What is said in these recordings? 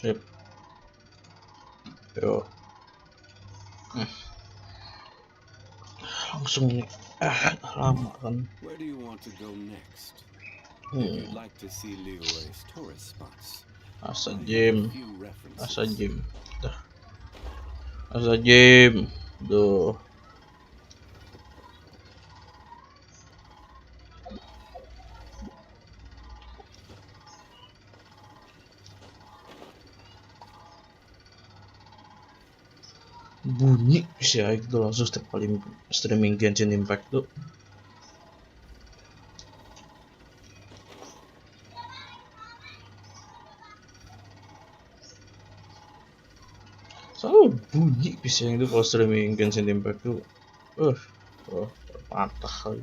Sip. Yo. Langsung nih. Lama kan. Where do you want to go next? If you'd like to see Leroy's tourist spots. Asa I have a game. few references. Asa game. Dah. Asa game. Duh. Bunyi sih ya itu langsung setiap kali streaming Genshin Impact tuh. Selalu bunyi bisa yang itu kalau streaming Genshin Impact tuh. Patah kali.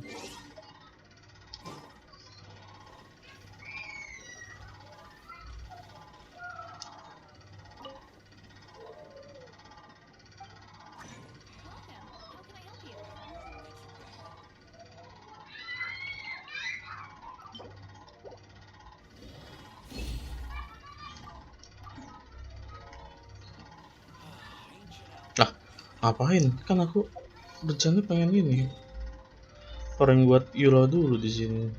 Lah, ngapain? Kan aku rencana pengen ini. Orang buat Yula dulu di sini.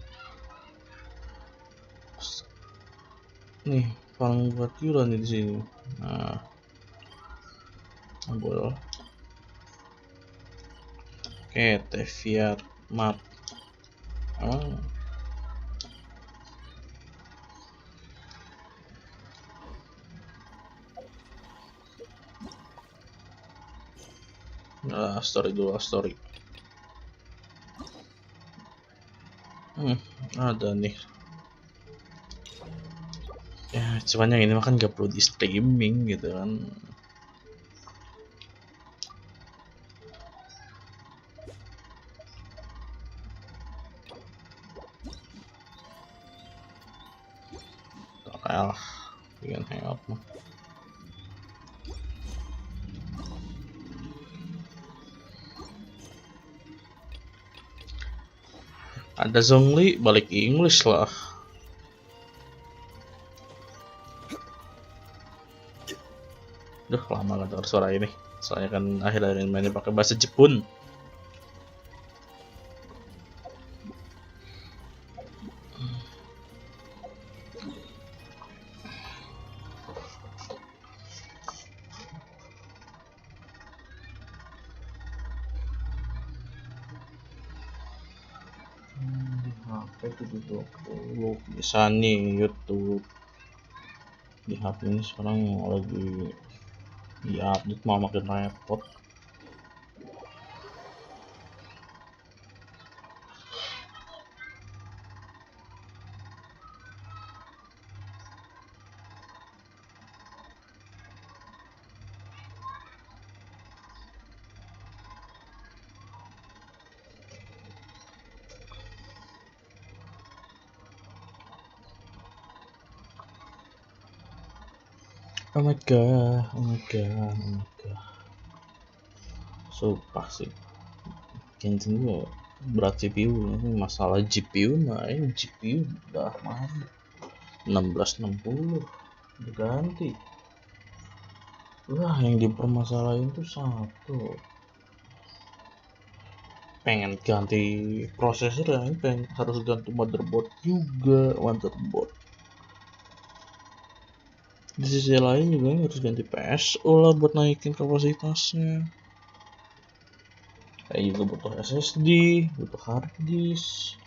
Nih, orang buat Yula nih di sini. Nah, boleh. Oke, Teviat map. Story dulu, story. Ada nih. Ya, cuman yang ini mah kan gak perlu di streaming gitu kan. Bikin hangout mah. Ada Zhong balik English lah. Duh, lama gak denger suara ini. Soalnya kan akhir-akhir ini mainnya pakai bahasa Jepun. HP itu dulu bisa nih YouTube di HP ini sekarang lagi update mau makin repot. Oh my god. Sumpah sih. Genshin gua berat CPU, masalah GPU mah ini GPU udah mahal 1660 diganti. Wah, yang dipermasalahin tuh satu, pengen ganti prosesor ya, pengen harus ganti motherboard juga. Di sisi lain juga harus ganti PSU lah buat naikin kapasitasnya. Kayak juga butuh SSD, butuh hard disk.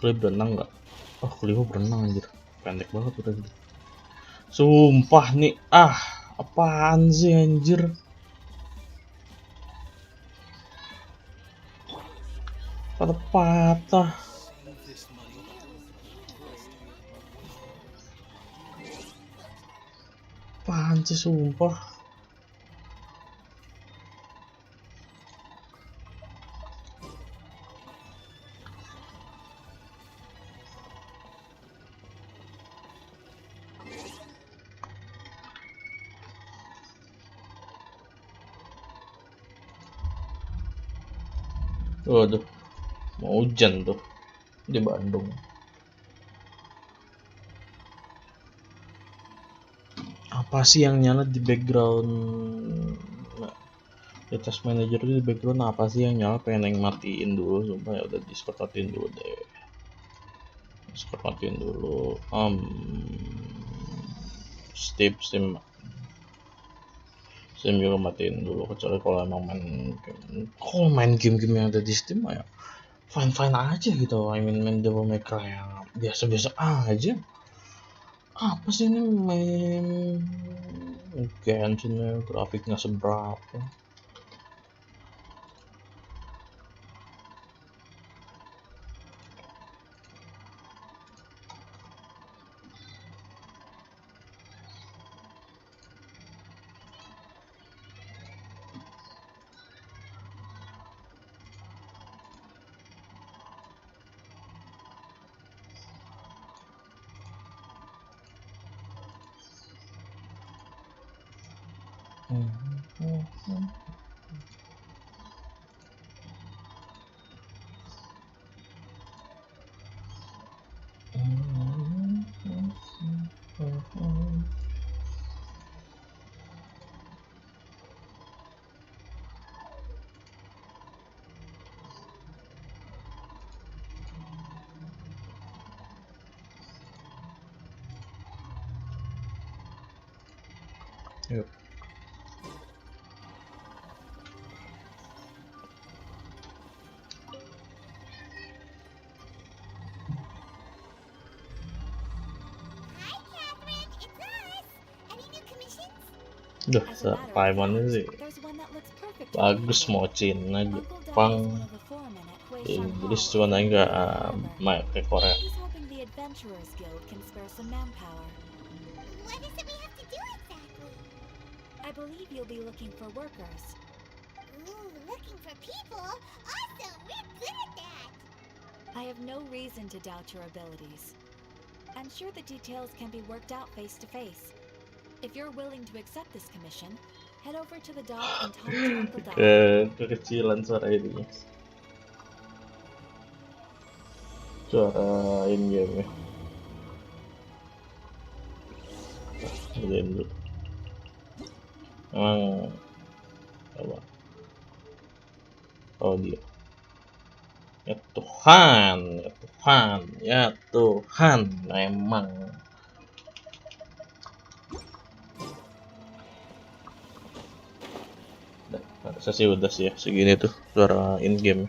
Kalian berenang nggak? Kalian berenang anjir, pendek banget udah gitu. Sumpah nih, apaan sih anjir? Patah. Apaan sih sumpah? Waduh, mau hujan tuh di Bandung. Apa sih yang nyala di background? Nah, di task manager itu di background apa sih yang nyala? Pengen matiin dulu, sumpah. Ya udah, Discord matiin dulu deh. Discord matiin dulu. Steam juga matiin dulu, kecuali kalau emang main game-game yang ada di Steam ya fine aja gitu. main Devil May Cry yang biasa-biasa aja. Apa sih ini main Genshin, grafiknya seberapa? Yuk. Duh, Taiwan sih bagus, mau Cina, Jepang, Inggris, cuma enggak main ke Korea. I believe you'll be looking for workers. Ooh, looking for people? Awesome! We're good at that! I have no reason to doubt your abilities. I'm sure the details can be worked out face to face. If you're willing to accept this commission, head over to the dock and talk to Uncle Doc. Kekecilan suara ini. Suara in-game ya. Gedein dulu. Emang apa? Oh dia. Ya Tuhan, memang. Harusnya sih udah sih ya, segini tuh suara in game.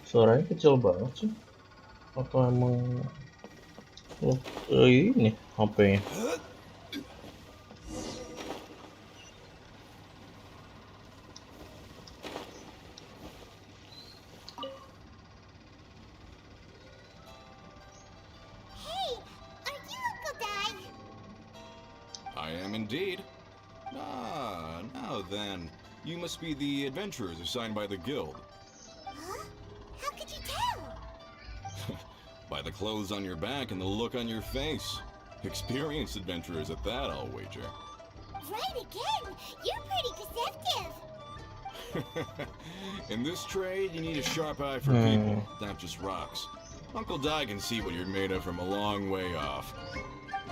Suaranya kecil banget sih. Atau emang ini HP-nya? Hey, are you Uncle Doc? I am indeed. Ah, now then. You must be the adventurers assigned by the guild. Huh? How could you tell? By the clothes on your back and the look on your face. Experienced adventurers at that, I'll wager. Right again! You're pretty perceptive! In this trade, you need a sharp eye for people, not just rocks. Uncle Di can see what you're made of from a long way off.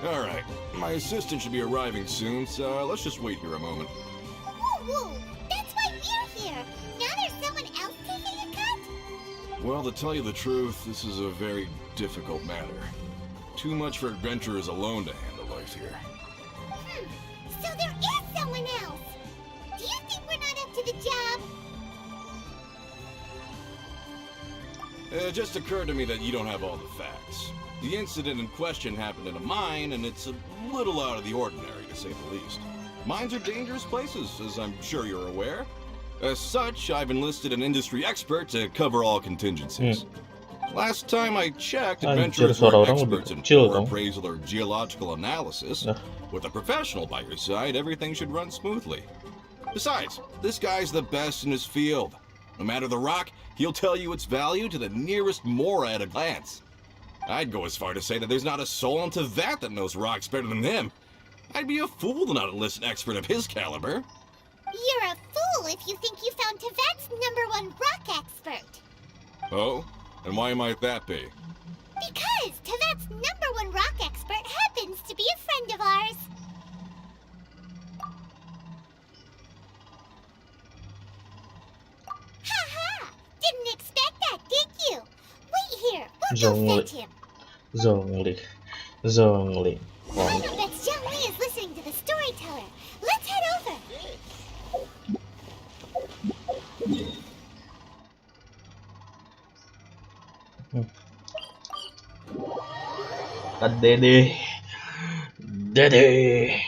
Alright, my assistant should be arriving soon, so let's just wait here a moment. Woo! That's why we're here! Now there's someone else taking a cut? Well, to tell you the truth, this is a very difficult matter. Too much for adventurers alone to handle life here. So there is someone else! Do you think we're not up to the job? It just occurred to me that you don't have all the facts. The incident in question happened in a mine, and it's a little out of the ordinary, to say the least. Mines are dangerous places, as I'm sure you're aware. As such, I've enlisted an industry expert to cover all contingencies. Last time I checked, adventurers suara weren't orang lebih experts in kecil ore dong. appraisal or geological analysis. With a professional by your side, everything should run smoothly. Besides, this guy's the best in his field. No matter the rock, he'll tell you its value to the nearest mora at a glance. I'd go as far to say that there's not a soul on Teyvat that knows rocks better than him. I'd be a fool to not enlist an expert of his caliber. You're a fool if you think you found Teyvat's #1 rock expert. Oh? And why might that be? Because Teyvat's #1 rock expert happens to be a friend of ours. Ha! Didn't expect that, did you? Wait here, we'll go fetch him. Zhong. I know that Zhong is listening to the storyteller. Let's head over. Dede.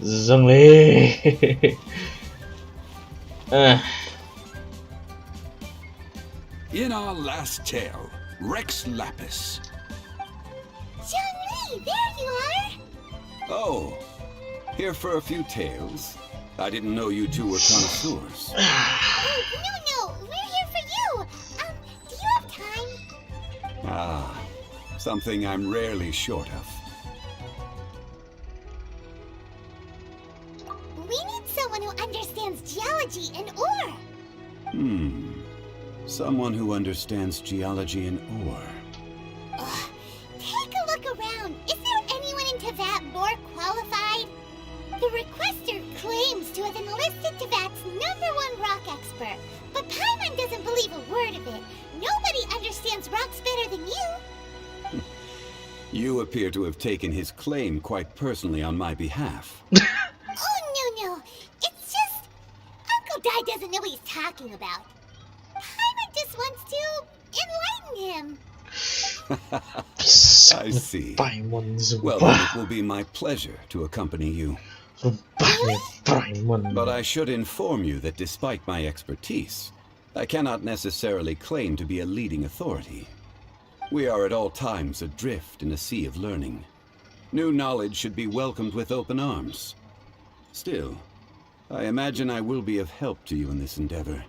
Zhong. In our last tale, Rex Lapis. Zhong, there you are. Oh, here for a few tales. I didn't know you two were connoisseurs. Oh, no, we're here for you. Do you have time? Ah, something I'm rarely short of. We need someone who understands geology and ore. Someone who understands geology and ore. Take a look around. Is there anyone in Teyvat more qualified? The requester claims to have enlisted Teyvat's #1 rock expert, but Paimon doesn't believe a word of it. Nobody understands rocks better than you. You appear to have taken his claim quite personally on my behalf. Oh, no. It's just... Uncle Dai doesn't know what he's talking about. Paimon just wants to enlighten him. I see. Paimon, Well, then it will be my pleasure to accompany you. Paimon. But I should inform you that despite my expertise, I cannot necessarily claim to be a leading authority. We are at all times adrift in a sea of learning. New knowledge should be welcomed with open arms. Still, I imagine I will be of help to you in this endeavor.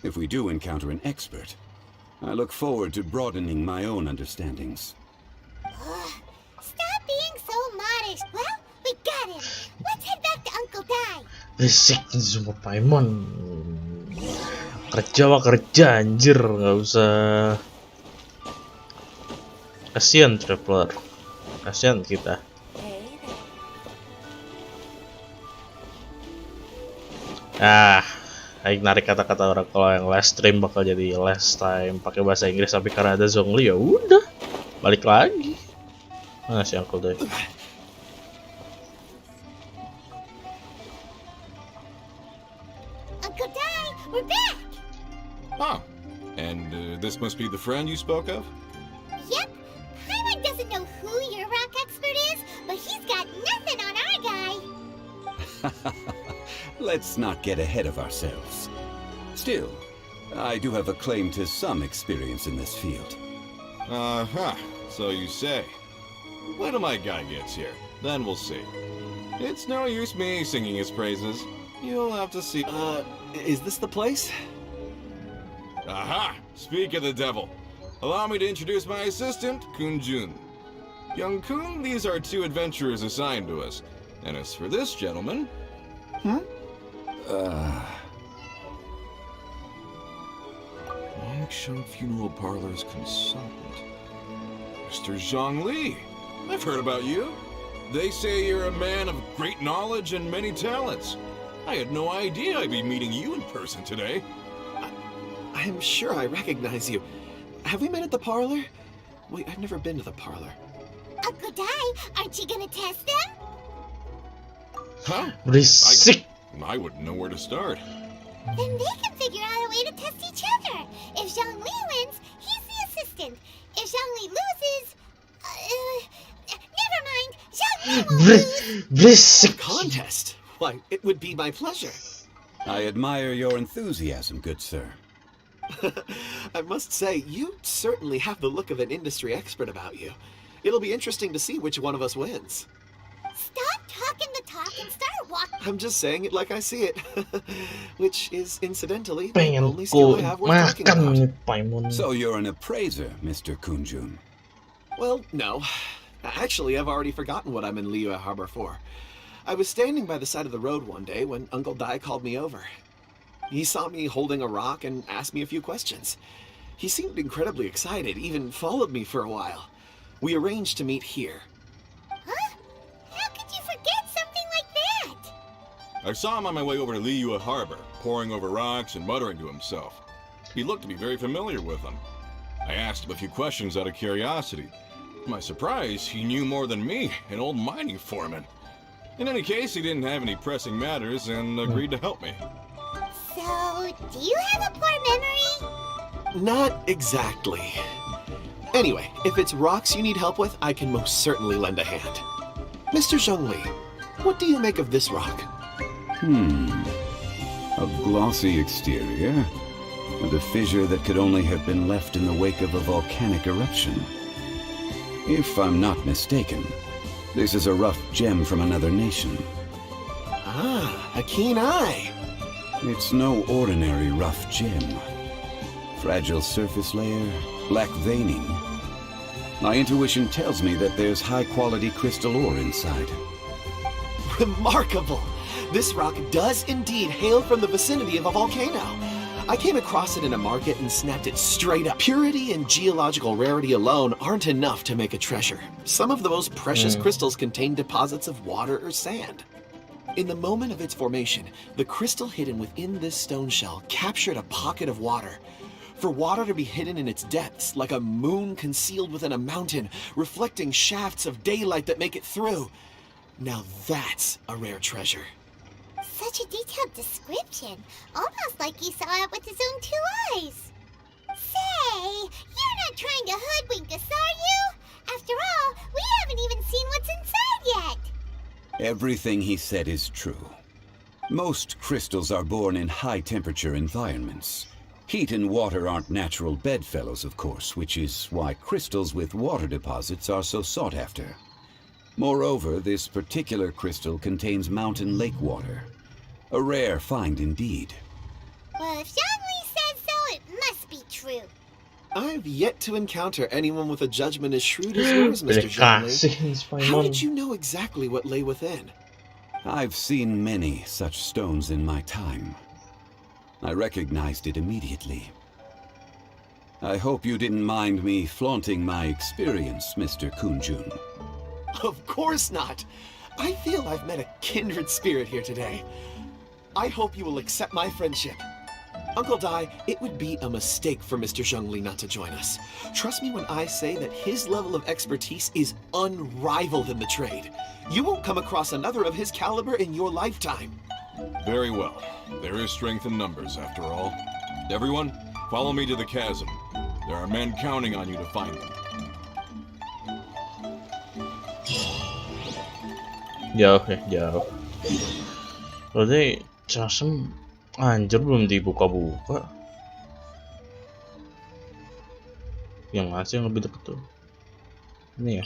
If we do encounter an expert, I look forward to broadening my own understandings. Stop being so modest. Well, we got him. Let's head back to Uncle Dai. Risik semua Paimon. Kerja anjir, nggak usah. Kasian traveler. Kasian kita. Aik narik kata-kata orang kalau yang last stream bakal jadi last time pakai bahasa Inggris, tapi karena ada Zhong ya udah balik lagi. Mana si Uncle Dai? Uncle Dai, we're back. Oh, and this must be the friend you spoke of? Yep. Paimon doesn't know who your rock expert is, but he's got nothing on our guy. Let's not get ahead of ourselves. Still, I do have a claim to some experience in this field. So you say. Wait till my guy gets here, then we'll see. It's no use me singing his praises. You'll have to see. Is this the place? Aha! Speak of the devil. Allow me to introduce my assistant, Kun-jun. Young Kun, these are 2 adventurers assigned to us. And as for this gentleman... Longsheng Funeral Parlor's consultant. Mr. Zhong Li. I've heard about you. They say you're a man of great knowledge and many talents. I had no idea I'd be meeting you in person today. I'm sure I recognize you. Have we met at the parlor? Wait, I've never been to the parlor. Uncle Dai, aren't you gonna test them? Huh? Risik. I wouldn't know where to start. Then they can figure out a way to test each other. If Zhong Li wins, he's the assistant. If Zhong Li loses... never mind. Zhong Berisik. Contest? Why, it would be my pleasure. I admire your enthusiasm, good sir. I must say, you certainly have the look of an industry expert about you. It'll be interesting to see which one of us wins. Stop talking the talk and start walking. I'm just saying it like I see it. Which is, incidentally, the Pengen only skill ku I have worth talking makan about. nih Paimon. So you're an appraiser, Mr. Kunjun. Well, no. Actually, I've already forgotten what I'm in Liyue Harbor for. I was standing by the side of the road one day when Uncle Dai called me over. He saw me holding a rock and asked me a few questions. He seemed incredibly excited, even followed me for a while. We arranged to meet here. Huh? How could you forget something like that? I saw him on my way over to Liyue Harbor, poring over rocks and muttering to himself. He looked to be very familiar with them. I asked him a few questions out of curiosity. To my surprise, he knew more than me, an old mining foreman. In any case, he didn't have any pressing matters and agreed to help me. So, do you have a poor memory? Not exactly. Anyway, if it's rocks you need help with, I can most certainly lend a hand. Mr. Zhongli, what do you make of this rock? A glossy exterior, with a fissure that could only have been left in the wake of a volcanic eruption. If I'm not mistaken, this is a rough gem from another nation. Ah, a keen eye. It's no ordinary rough gem. Fragile surface layer, black veining. My intuition tells me that there's high-quality crystal ore inside. Remarkable! This rock does indeed hail from the vicinity of a volcano. I came across it in a market and snapped it straight up. Purity and geological rarity alone aren't enough to make a treasure. Some of the most precious crystals contain deposits of water or sand. In the moment of its formation, the crystal hidden within this stone shell captured a pocket of water. For water to be hidden in its depths, like a moon concealed within a mountain, reflecting shafts of daylight that make it through. Now that's a rare treasure. Such a detailed description. Almost like he saw it with his own 2 eyes. Say, you're not trying to hoodwink us, are you? After all, we haven't even seen what's inside yet. Everything he said is true. Most crystals are born in high-temperature environments. Heat and water aren't natural bedfellows, of course, which is why crystals with water deposits are so sought after. Moreover, this particular crystal contains mountain lake water. A rare find indeed. Well, if Zhongli says so, it must be true. I've yet to encounter anyone with a judgment as shrewd as yours, Mr. Zhongli. How did you know exactly what lay within? I've seen many such stones in my time. I recognized it immediately. I hope you didn't mind me flaunting my experience, Mr. Kunjun. Of course not. I feel I've met a kindred spirit here today. I hope you will accept my friendship. Uncle Dai, it would be a mistake for Mr. Zhongli not to join us. Trust me when I say that his level of expertise is unrivaled in the trade. You won't come across another of his caliber in your lifetime. Very well. There is strength in numbers, after all. Everyone, follow me to the chasm. There are men counting on you to find them. Jauh ya, jauh. Berarti chasm anjir belum dibuka-buka. Yang masih yang lebih deket tuh. Ini ya.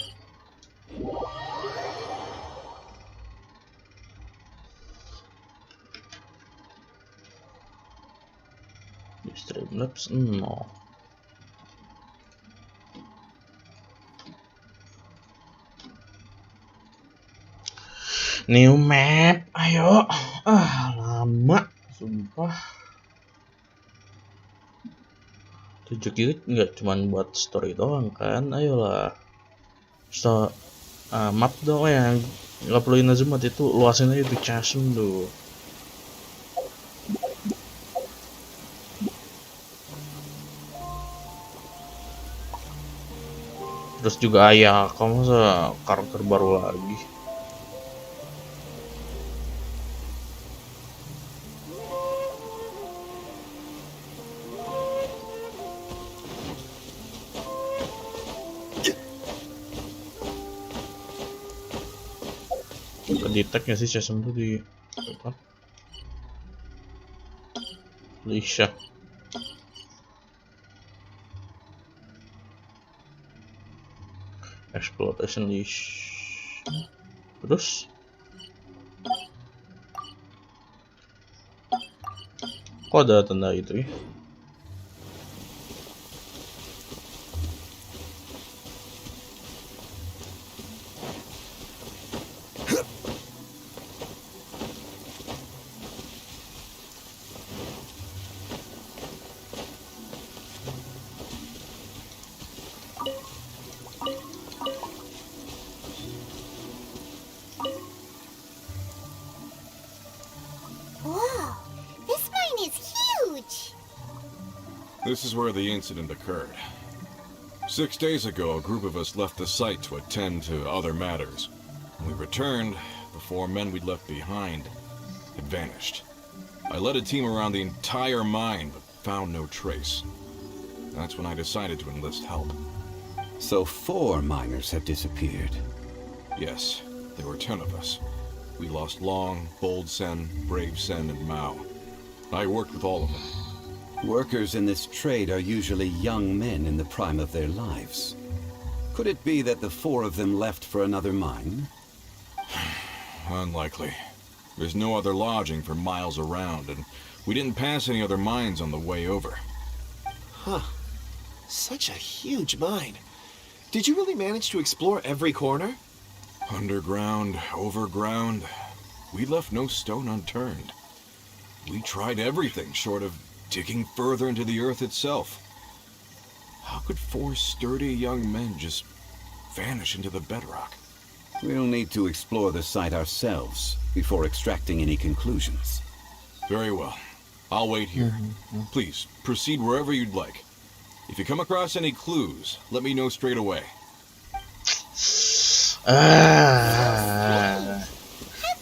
Di Streamlabs 0. New map, ayo. Lama, sumpah. 7 GB nggak cuman buat story doang kan, ayolah. Map dong yang nggak perlu inazumat itu luasin aja tuh chasm tuh. Terus juga ayah, kamu karakter baru lagi. detect nggak sih chasm tuh di apa? Lisha. Exploration leash. Terus kok ada tanda itu ya? Whoa, this mine is huge! This is where the incident occurred. 6 days ago, a group of us left the site to attend to other matters. When we returned, the 4 men we'd left behind had vanished. I led a team around the entire mine, but found no trace. That's when I decided to enlist help. So 4 miners have disappeared. Yes, there were 10 of us. We lost Long, Bold Sen, Brave Sen, and Mao. I worked with all of them. Workers in this trade are usually young men in the prime of their lives. Could it be that the 4 of them left for another mine? Unlikely. There's no other lodging for miles around, and we didn't pass any other mines on the way over. Huh. Such a huge mine. Did you really manage to explore every corner? Underground, overground, we left no stone unturned. We tried everything short of digging further into the earth itself. How could 4 sturdy young men just vanish into the bedrock? We'll need to explore the site ourselves before extracting any conclusions. Very well. I'll wait here. Please, proceed wherever you'd like. If you come across any clues, let me know straight away.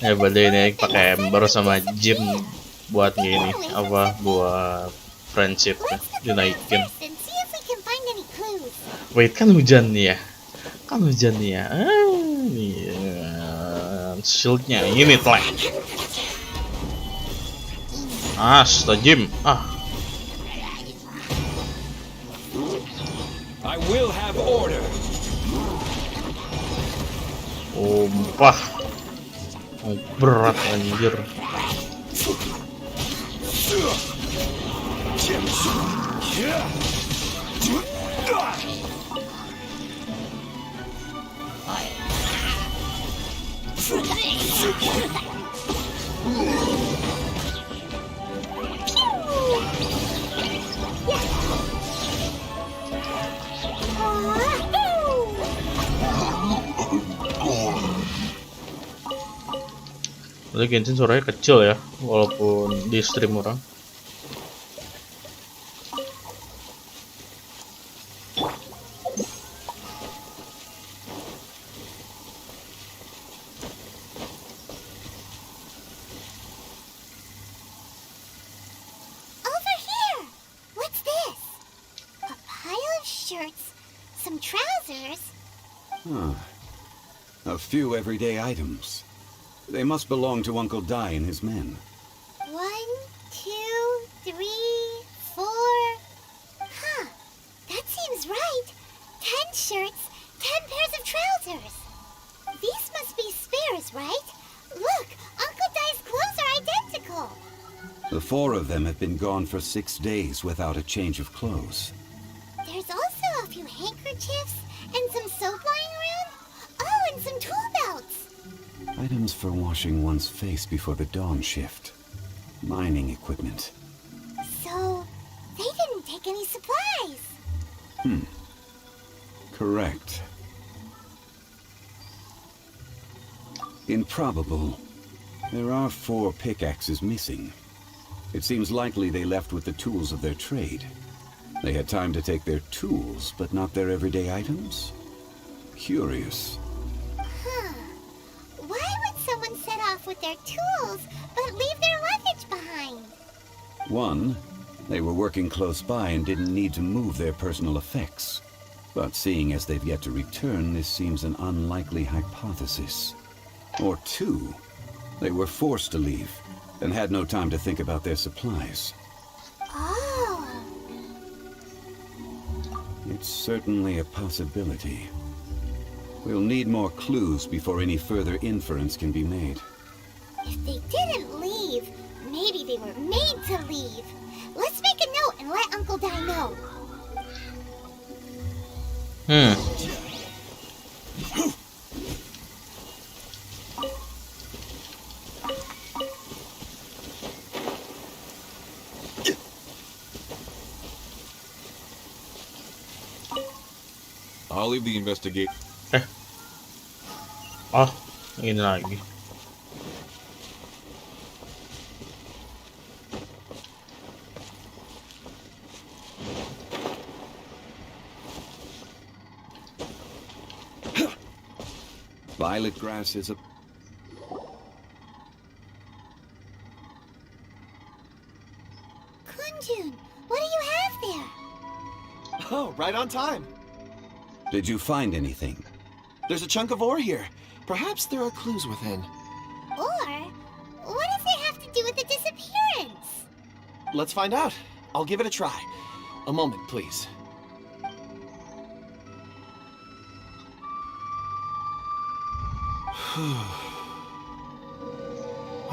Ya badai naik pakai Ember sama Jim buat gini apa buat friendship dinaikin. Wait, kan hujan nih ya, nih shieldnya ini telek. Jim I will have order. Ompah, berat anjir. Tapi Genshin suaranya kecil ya, walaupun di stream orang. Over here! What's this? A pile of shirts, some trousers. A few everyday items. They must belong to Uncle Dai and his men. 1, 2, 3, 4. Huh, that seems right. 10 shirts, 10 pairs of trousers. These must be spares, right? Look, Uncle Dai's clothes are identical. The 4 of them have been gone for 6 days without a change of clothes. There's also a few handkerchiefs and some soap lying around. Oh, and some tool belts. Items for washing one's face before the dawn shift. Mining equipment. So, they didn't take any supplies. Correct. Improbable. There are 4 pickaxes missing. It seems likely they left with the tools of their trade. They had time to take their tools, but not their everyday items? Curious. Why would someone set off with their tools, but leave their luggage behind? 1, they were working close by and didn't need to move their personal effects. But seeing as they've yet to return, this seems an unlikely hypothesis. Or 2, They were forced to leave and had no time to think about their supplies. Oh. It's certainly a possibility. We'll need more clues before any further inference can be made. If they didn't leave, maybe they were made to leave. Let's make a note and let Uncle Dai know. I'll leave the investigate. Oh, ini lagi. Violet grass is a... Kunjun, what do you have there? Oh, right on time. Did you find anything? There's a chunk of ore here. Perhaps there are clues within. Or, what does it have to do with the disappearance? Let's find out. I'll give it a try. A moment, please.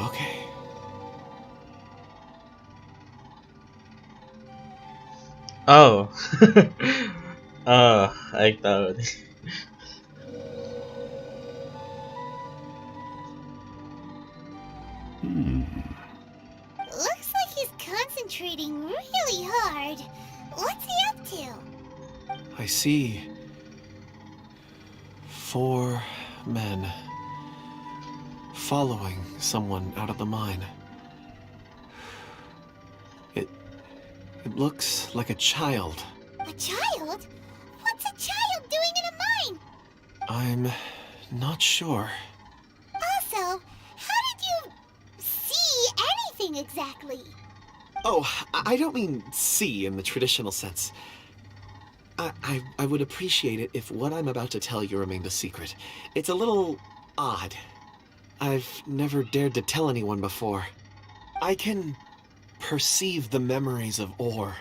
Okay. Oh. Aku tahu nih. Looks like he's concentrating really hard. What's he up to? I see 4 men following someone out of the mine. It looks like a child. A child? What's a child doing in a mine? I'm not sure. Also, how did you see anything exactly? Oh, I don't mean see in the traditional sense. I would appreciate it if what I'm about to tell you remained a secret. It's a little odd. I've never dared to tell anyone before. I can perceive the memories of ore.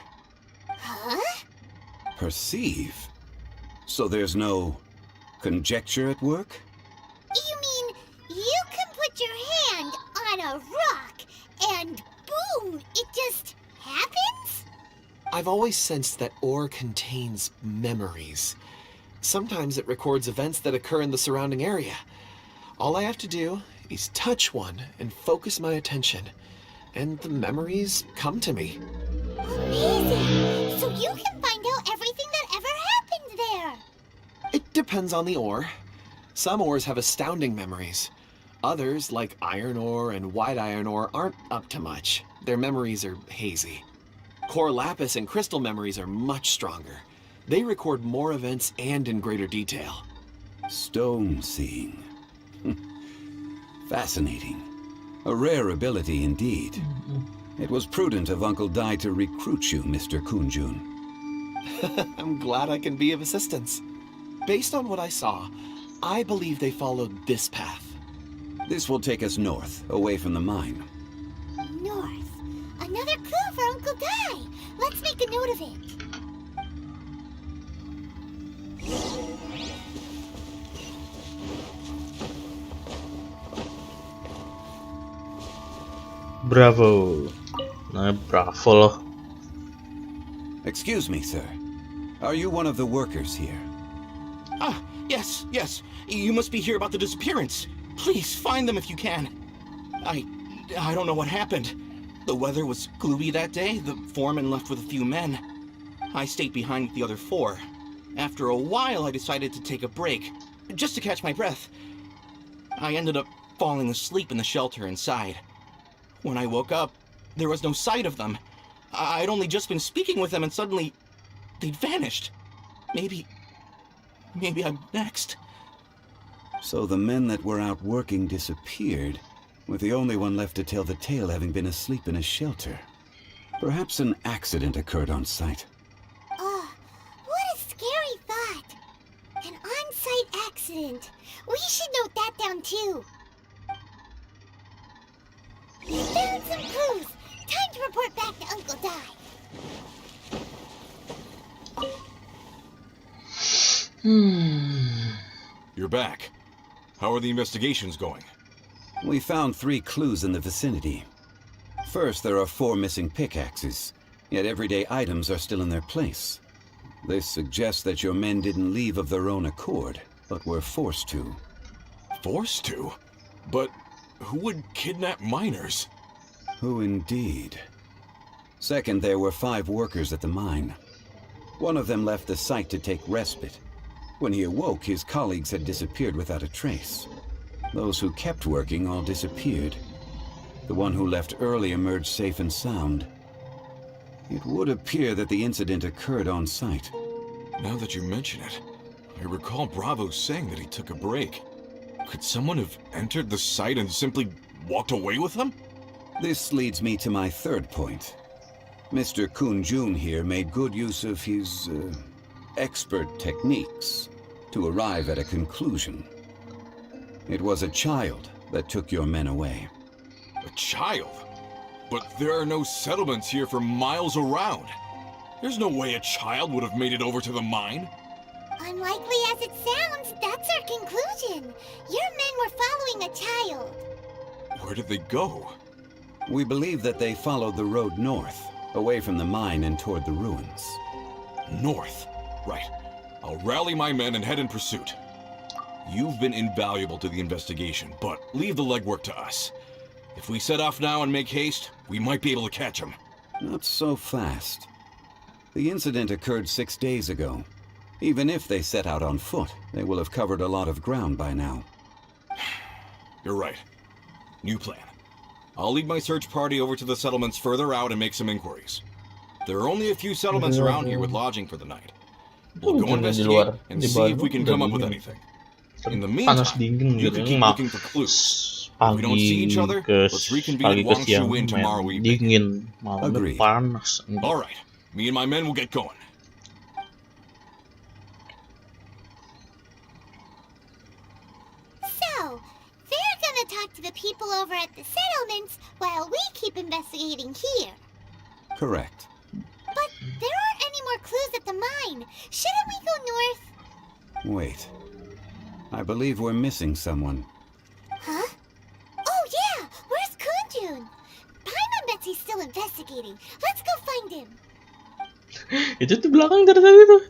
Huh? Perceive? So there's no conjecture at work? You mean you can put your hand on a rock and boom, it just happens? I've always sensed that ore contains memories. Sometimes it records events that occur in the surrounding area. All I have to do is touch one and focus my attention, and the memories come to me. Amazing! So you can find out everything that ever happened there. It depends on the ore. Some ores have astounding memories. Others, like iron ore and white iron ore, aren't up to much. Their memories are hazy. Core lapis and crystal memories are much stronger. They record more events and in greater detail. Stone seeing. Fascinating. A rare ability indeed. It was prudent of Uncle Dai to recruit you, Mr. Kunjun. I'm glad I can be of assistance. Based on what I saw, I believe they followed this path. This will take us north, away from the mine. North. Another clue for Uncle Dai. Let's make a note of it. Bravo. Nah, bravo loh. Excuse me, sir. Are you one of the workers here? Ah, yes. You must be here about the disappearance. Please, find them if you can. I don't know what happened. The weather was gloomy that day. The foreman left with a few men. I stayed behind with the other 4. After a while, I decided to take a break, just to catch my breath. I ended up falling asleep in the shelter inside. When I woke up, there was no sight of them. I'd only just been speaking with them and suddenly they'd vanished. Maybe I'm next. So the men that were out working disappeared, with the only one left to tell the tale having been asleep in a shelter. Perhaps an accident occurred on site. What a scary thought. An on-site accident. We should note that down too. You found some clues. Time to report back to Uncle Di. You're back. How are the investigations going? We found 3 clues in the vicinity. First, there are 4 missing pickaxes, yet everyday items are still in their place. This suggests that your men didn't leave of their own accord, but were forced to. Forced to? But who would kidnap miners? Who indeed? Second, there were 5 workers at the mine. One of them left the site to take respite. When he awoke, his colleagues had disappeared without a trace. Those who kept working all disappeared. The one who left early emerged safe and sound. It would appear that the incident occurred on site. Now that you mention it, I recall Bravo saying that he took a break. Could someone have entered the site and simply walked away with him? This leads me to my third point. Mr. Kun-jun here made good use of his, expert techniques to arrive at a conclusion. It was a child that took your men away. A child? But there are no settlements here for miles around. There's no way a child would have made it over to the mine. Unlikely as it sounds, that's our conclusion. Your men were following a child. Where did they go? We believe that they followed the road north, away from the mine and toward the ruins. North. Right. I'll rally my men and head in pursuit. You've been invaluable to the investigation, but leave the legwork to us. If we set off now and make haste, we might be able to catch them. Not so fast. The incident occurred 6 days ago. Even if they set out on foot, they will have covered a lot of ground by now. You're right. New plan. I'll lead my search party over to the settlements further out and make some inquiries. There are only a few settlements around here with lodging for the night. We'll go investigate and see if we can come up with anything. In the meantime, you can keep looking for clues. If we don't see each other, let's reconvene at Wangshu Inn tomorrow evening. Dingin, malamnya Agreed. panas. Alright, me and my men will get going. So, they're gonna talk to the people over at the settlements while we keep investigating here. Correct. But there aren't any more clues at the mine. Shouldn't we go north? Wait. I believe we're missing someone. Huh? Oh yeah! Where's Kunjun? Paimon bets he's still investigating. Let's go find him. Itu di belakang dari tadi tuh.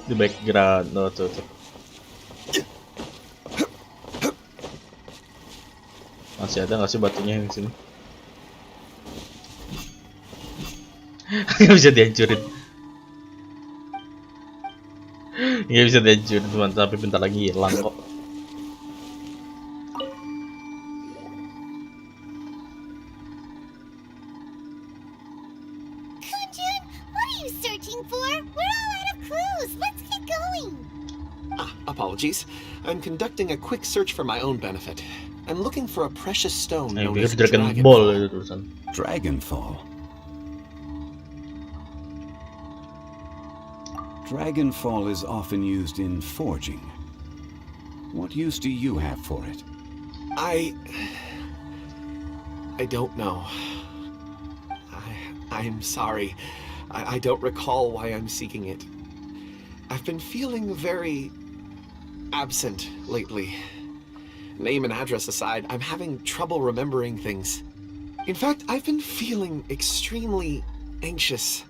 Di background, no tuh. Masih ada nggak sih batunya yang di sini? Nggak bisa dihancurin. Nggak bisa dihancurin teman, tapi bentar lagi hilang kok. Kunjun, what are you searching for? We're all out of clues. Let's get going. Apologies. I'm conducting a quick search for my own benefit. I'm looking for a precious stone known Pikir as Dragon Ball Dragonfall. itu tulisan. Dragonfall. Dragonfall is often used in forging. What use do you have for it? I don't know. I'm sorry. I don't recall why I'm seeking it. I've been feeling very absent lately. Name and address aside, I'm having trouble remembering things. In fact, I've been feeling extremely anxious,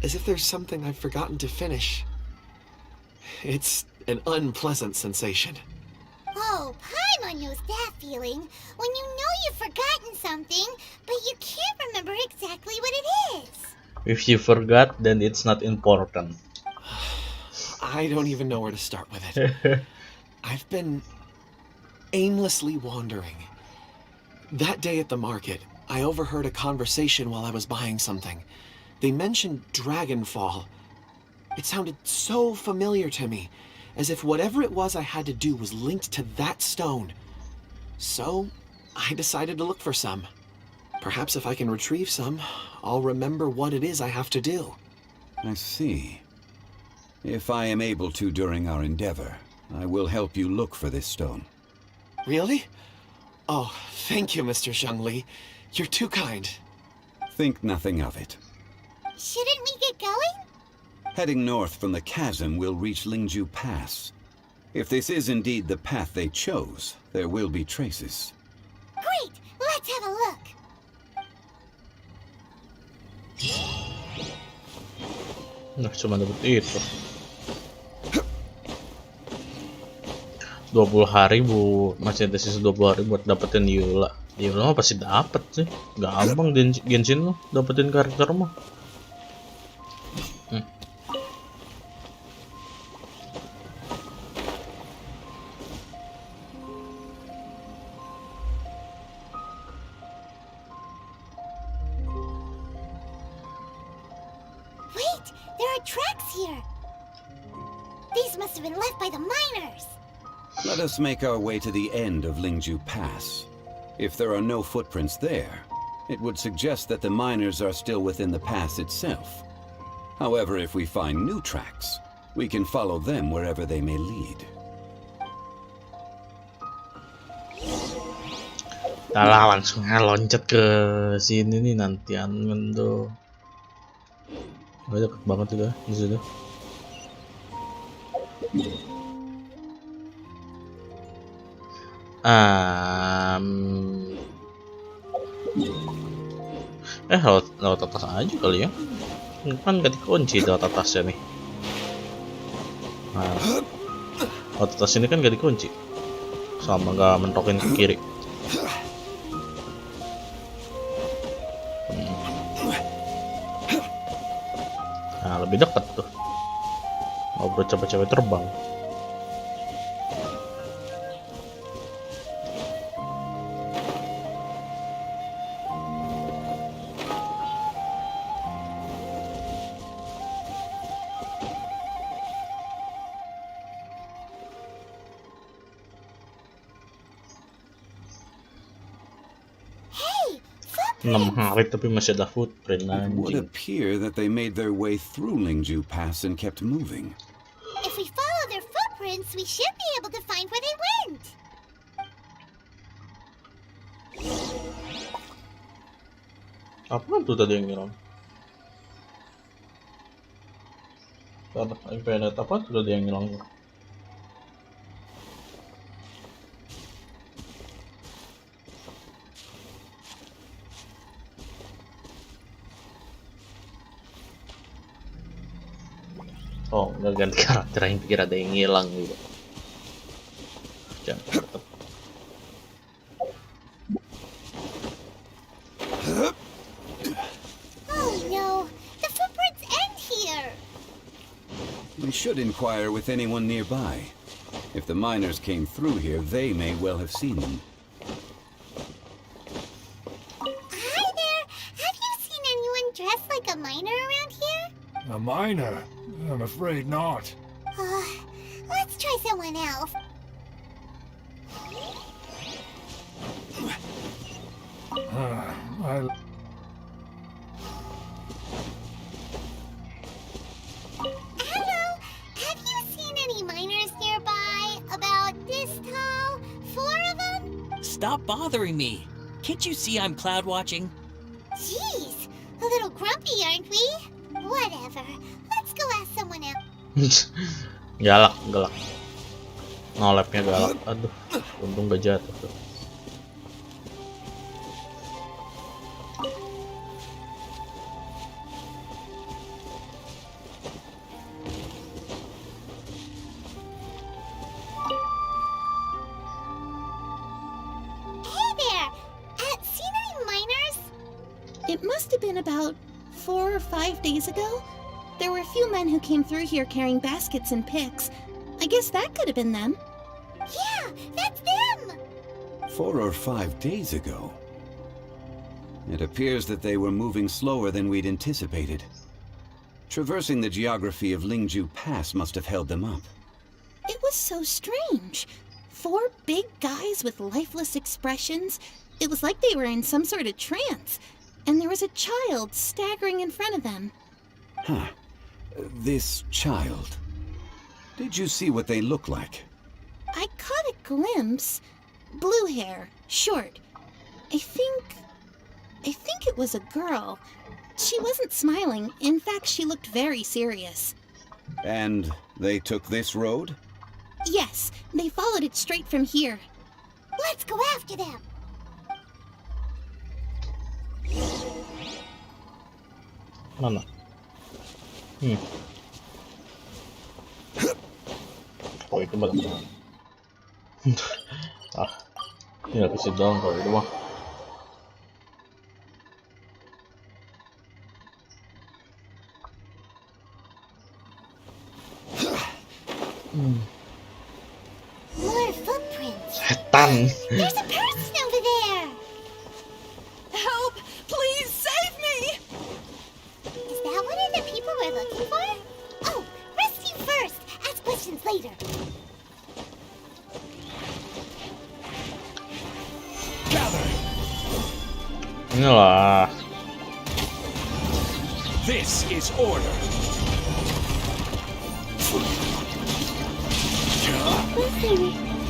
as if there's something I've forgotten to finish. It's an unpleasant sensation. Oh, Paimon knows that feeling. When you know you've forgotten something, but you can't remember exactly what it is. If you forgot, then it's not important. I don't even know where to start with it. I've been aimlessly wandering. That day at the market, I overheard a conversation while I was buying something. They mentioned Dragonfall. It sounded so familiar to me, as if whatever it was I had to do was linked to that stone. So, I decided to look for some. Perhaps if I can retrieve some, I'll remember what it is I have to do. I see. If I am able to during our endeavor, I will help you look for this stone. Really? Oh, thank you, Mr. Zhongli. You're too kind. Think nothing of it. Shouldn't we get going? Heading north from the chasm, we'll reach Lingju Pass. If this is indeed the path they chose, there will be traces. Great, let's have a look. Nah, cuma dapet itu. 20 hari masih ada sisa 20 hari buat dapetin Yula. Yula mah pasti dapet sih. Gampang Genshin lo dapetin karakter mah. Wait, there are tracks here. These must have been left by the miners. Let us make our way to the end of Lingju Pass. If there are no footprints there, it would suggest that the miners are still within the pass itself. However, if we find new tracks, we can follow them wherever they may lead. Lah langsung loncat ke sini nih nantian tuh. Udah deket banget juga di situ. Lewat atas aja kali ya. Kan gak dikunci lewat atasnya nih. Nah, lewat atas ini kan gak dikunci. Sama gak mentokin ke kiri. Nah, lebih dekat tuh. Mau bercapai-capai terbang. Hey, 6 hari tapi masih ada footprint It would anjing. appear that they made their way through Lingju Pass and kept moving. if we follow their footprints, we should be able to find where they went. Apa tuh tadi yang ngilang? Planet apa tuh tadi yang ngilang? Oh, nggak ganti karakter, yang pikir ada yang ngilang gitu. Jangan. Oh no, the footprints end here. We should inquire with anyone nearby. If the miners came through here, they may well have seen them. Hi there, have you seen anyone dressed like a miner around here? A miner? I'm afraid not. Let's try someone else. Hello, have you seen any miners nearby? About this tall? 4 of them? Stop bothering me. Can't you see I'm cloud watching? Jeez, a little grumpy, aren't we? Whatever, let's go ask someone else. Galak. Nolapnya galak. Aduh, untung gak jatuh tuh. Hey there, seen any miners? It must have been about 4 or 5 days ago. There were a few men who came through here carrying baskets and picks. I guess that could have been them. Yeah, that's them! 4 or 5 days ago. It appears that they were moving slower than we'd anticipated. Traversing the geography of Lingju Pass must have held them up. It was so strange. 4 big guys with lifeless expressions. It was like they were in some sort of trance. And there was a child staggering in front of them. Huh. This child. Did you see what they look like? I caught a glimpse. Blue hair, short. I think it was a girl. She wasn't smiling. In fact, she looked very serious. And they took this road? Yes, they followed it straight from here. Let's go after them. Mana? Oh itu benar. Tinggal ke situ doang kalau itu mah. More footprints. Setan. There's a person over there. Help! Please save me! Is that one of the people we're looking for? Oh, rescue first. Ask questions later. Gather! Inilah. This is order.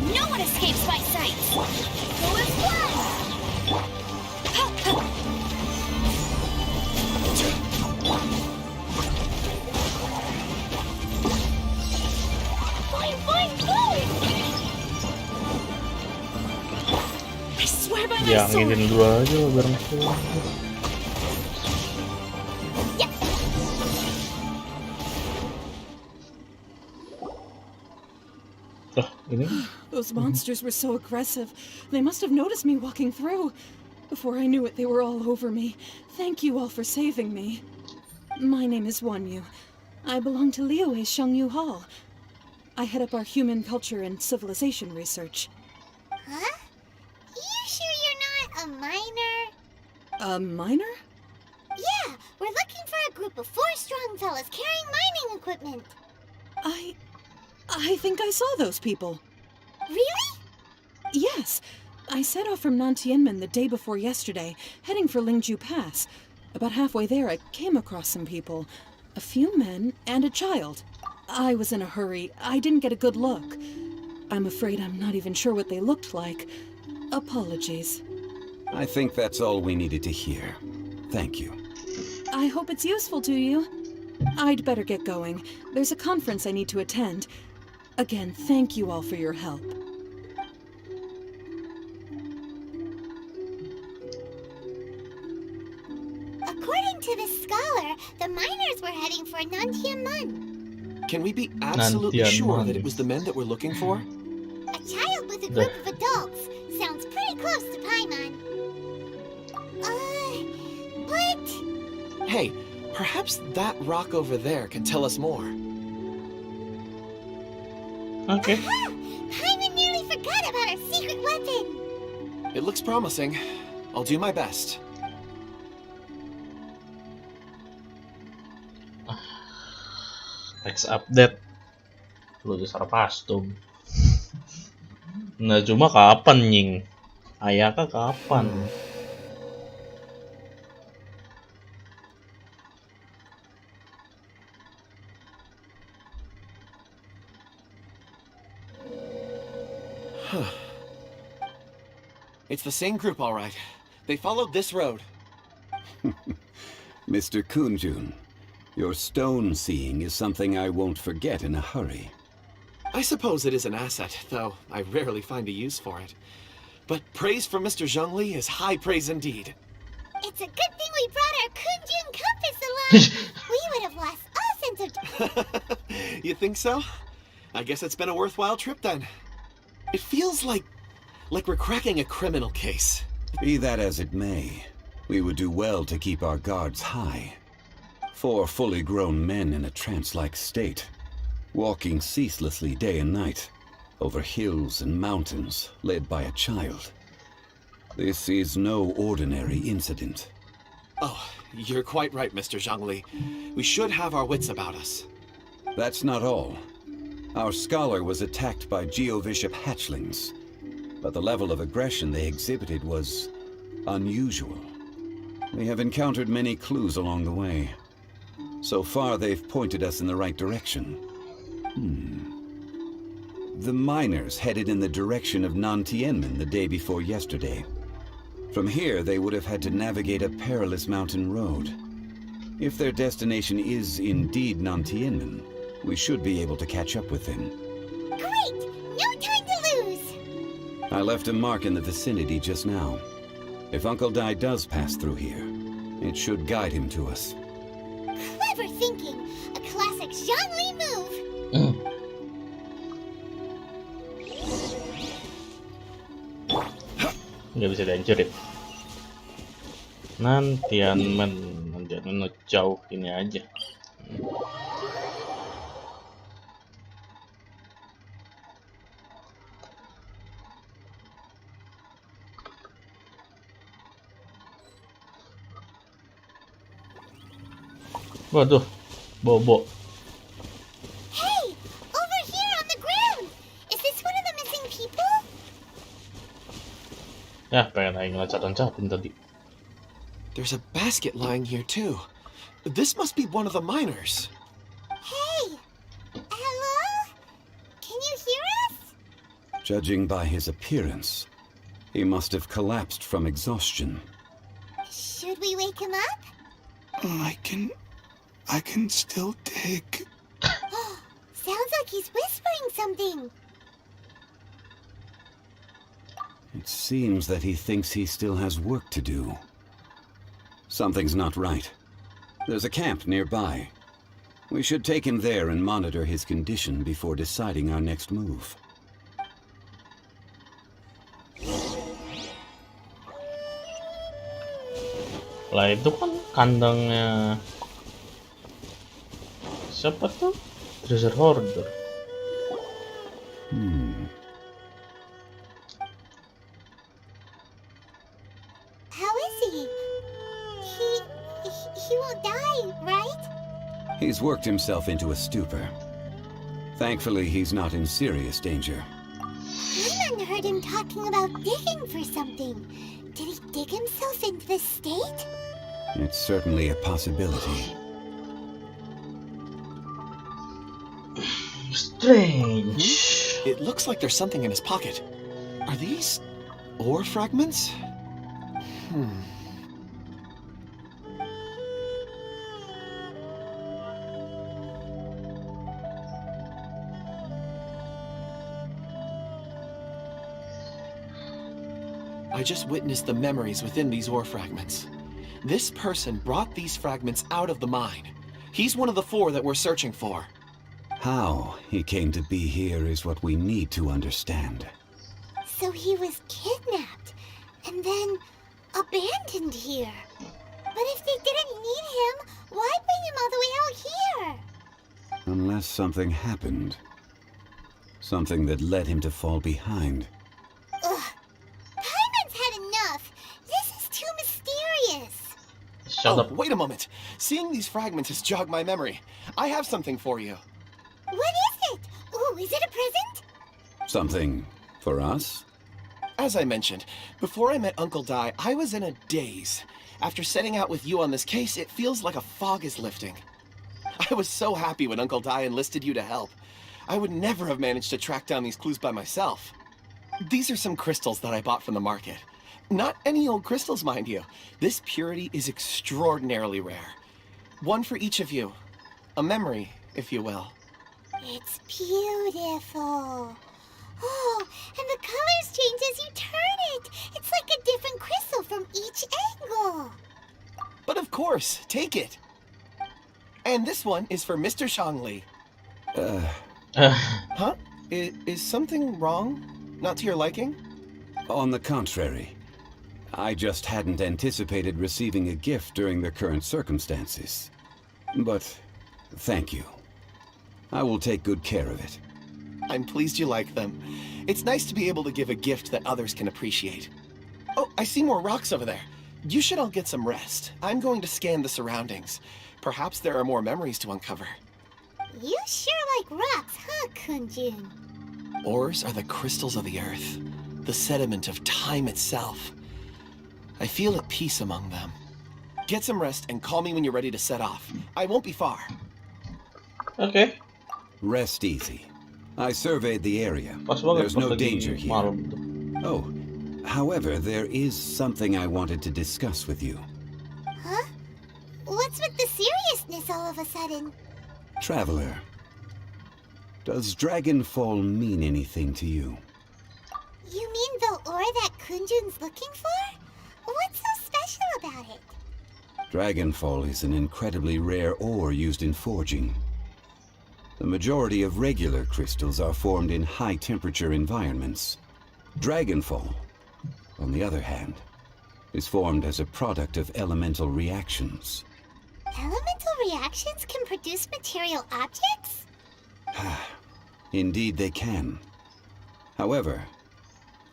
No one escapes my sight. Go as one. Fine, fine, fine. I swear by my Ya sword. nginin dua aja biar masuk. Ini Those monsters were so aggressive. They must have noticed me walking through. Before I knew it, they were all over me. Thank you all for saving me. My name is Wanyu. I belong to Liyue's Shangyu Hall. I head up our human culture and civilization research. Huh? You sure you're not a miner? A miner? Yeah, we're looking for a group of 4 strong fellas carrying mining equipment. I think I saw those people. Really? Yes. I set off from Nantianmen the day before yesterday, heading for Lingju Pass. About halfway there, I came across some people. A few men and a child. I was in a hurry. I didn't get a good look. I'm afraid I'm not even sure what they looked like. Apologies. I think that's all we needed to hear. Thank you. I hope it's useful to you. I'd better get going. There's a conference I need to attend. Again, thank you all for your help. According to this scholar, the miners were heading for Nantianmen. Can we be absolutely sure that it was the men that we're looking for? A child with a group of adults. Sounds pretty close to Paimon. But... Hey, perhaps that rock over there can tell us more. Okay. Aha! Paimon nearly forgot about our secret weapon. It looks promising. I'll do my best. Next update. Lu dasar pastum. Nah cuma kapan nying? Ayaka kapan? It's the same group, all right. They followed this road. Mr. Kunjun, your stone seeing is something I won't forget in a hurry. I suppose it is an asset, though I rarely find a use for it. But praise from Mr. Zhongli is high praise indeed. It's a good thing we brought our Kunjun compass along. We would have lost all sense of... You think so? I guess it's been a worthwhile trip then. It feels like we're cracking a criminal case. Be that as it may, we would do well to keep our guards high. 4 fully grown men in a trance-like state, walking ceaselessly day and night, over hills and mountains, led by a child. This is no ordinary incident. Oh, you're quite right, Mr. Zhongli. We should have our wits about us. That's not all. Our scholar was attacked by Geovishap hatchlings, but the level of aggression they exhibited was unusual. We have encountered many clues along the way. So far, they've pointed us in the right direction. The miners headed in the direction of Nantianmen the day before yesterday. From here, they would have had to navigate a perilous mountain road. If their destination is indeed Nantianmen, we should be able to catch up with them. Great! No time to lose! I left a mark in the vicinity just now. If Uncle Dai does pass through here, it should guide him to us. Clever thinking! A classic Zhong move! Nggak bisa dihancurin. Nantianmen ngejauh ini aja. Waduh, bobo. Hey! Over here on the ground! Is this one of the missing people? Ya, pengen aja ngelacak-lacakin tadi. There's a basket lying here too. This must be one of the miners. Hey! Hello? Can you hear us? Judging by his appearance, he must have collapsed from exhaustion. Should we wake him up? I can still dig. Sounds like he's whispering something. It seems that he thinks he still has work to do. Something's not right. There's a camp nearby. We should take him there and monitor his condition before deciding our next move. Lah itu kan kandangnya siapa tuh? Treasure Hoarder. How is he? He won't die, right? He's worked himself into a stupor. Thankfully, he's not in serious danger. Lemon heard him talking about digging for something. Did he dig himself into this state? It's certainly a possibility. Strange. It looks like there's something in his pocket. Are these ore fragments? I just witnessed the memories within these ore fragments. This person brought these fragments out of the mine. He's one of the 4 that we're searching for. How he came to be here is what we need to understand. So he was kidnapped and then abandoned here. But if they didn't need him, why bring him all the way out here? Unless something happened. Something that led him to fall behind. Ugh. Paimon's had enough. This is too mysterious. Shut up. Wait a moment. Seeing these fragments has jogged my memory. I have something for you. What is it? Ooh, is it a present? Something for us? As I mentioned, before I met Uncle Dai, I was in a daze. After setting out with you on this case, it feels like a fog is lifting. I was so happy when Uncle Dai enlisted you to help. I would never have managed to track down these clues by myself. These are some crystals that I bought from the market. Not any old crystals, mind you. This purity is extraordinarily rare. One for each of you. A memory, if you will. It's beautiful. Oh, and the colors change as you turn it. It's like a different crystal from each angle. But of course, take it. And this one is for Mr. Shangli. Huh? Is something wrong? Not to your liking? On the contrary. I just hadn't anticipated receiving a gift during the current circumstances. But thank you. I will take good care of it. I'm pleased you like them. It's nice to be able to give a gift that others can appreciate. Oh, I see more rocks over there. You should all get some rest. I'm going to scan the surroundings. Perhaps there are more memories to uncover. You sure like rocks, huh, Kunjun? Ores are the crystals of the earth, the sediment of time itself. I feel at peace among them. Get some rest and call me when you're ready to set off. I won't be far. Okay. Rest easy. I surveyed the area. Pas banget There's pas no lagi danger here. malam tuh. Oh, however, there is something I wanted to discuss with you. Huh? What's with the seriousness all of a sudden? Traveler, does Dragonfall mean anything to you? You mean the ore that Kunjun's looking for? What's so special about it? Dragonfall is an incredibly rare ore used in forging. The majority of regular crystals are formed in high-temperature environments. Dragonfall, on the other hand, is formed as a product of elemental reactions. Elemental reactions can produce material objects? Indeed they can. However,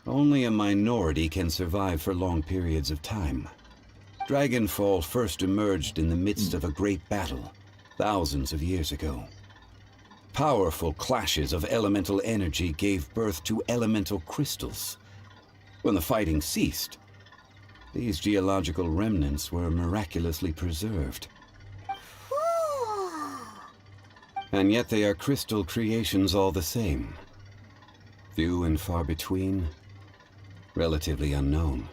only a minority can survive for long periods of time. Dragonfall first emerged in the midst of a great battle, thousands of years ago. Powerful clashes of elemental energy gave birth to elemental crystals. When the fighting ceased, these geological remnants were miraculously preserved. And yet they are crystal creations all the same. Few and far between, relatively unknown.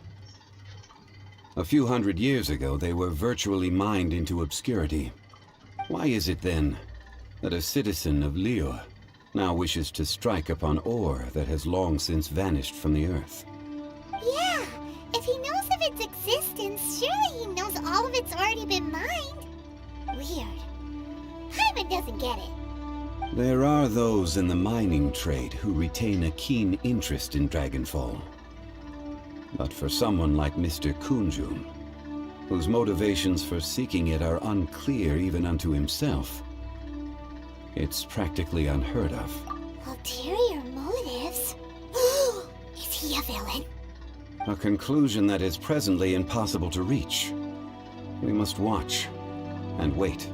A few hundred years ago, they were virtually mined into obscurity. Why is it then that a citizen of Liyue now wishes to strike upon ore that has long since vanished from the earth? Yeah, if he knows of its existence, surely he knows all of it's already been mined. Weird. Paimon doesn't get it. There are those in the mining trade who retain a keen interest in Dragonfall. But for someone like Mr. Kunjun, whose motivations for seeking it are unclear even unto himself, it's practically unheard of. Ulterior motives? Is he a villain? A conclusion that is presently impossible to reach. We must watch and wait.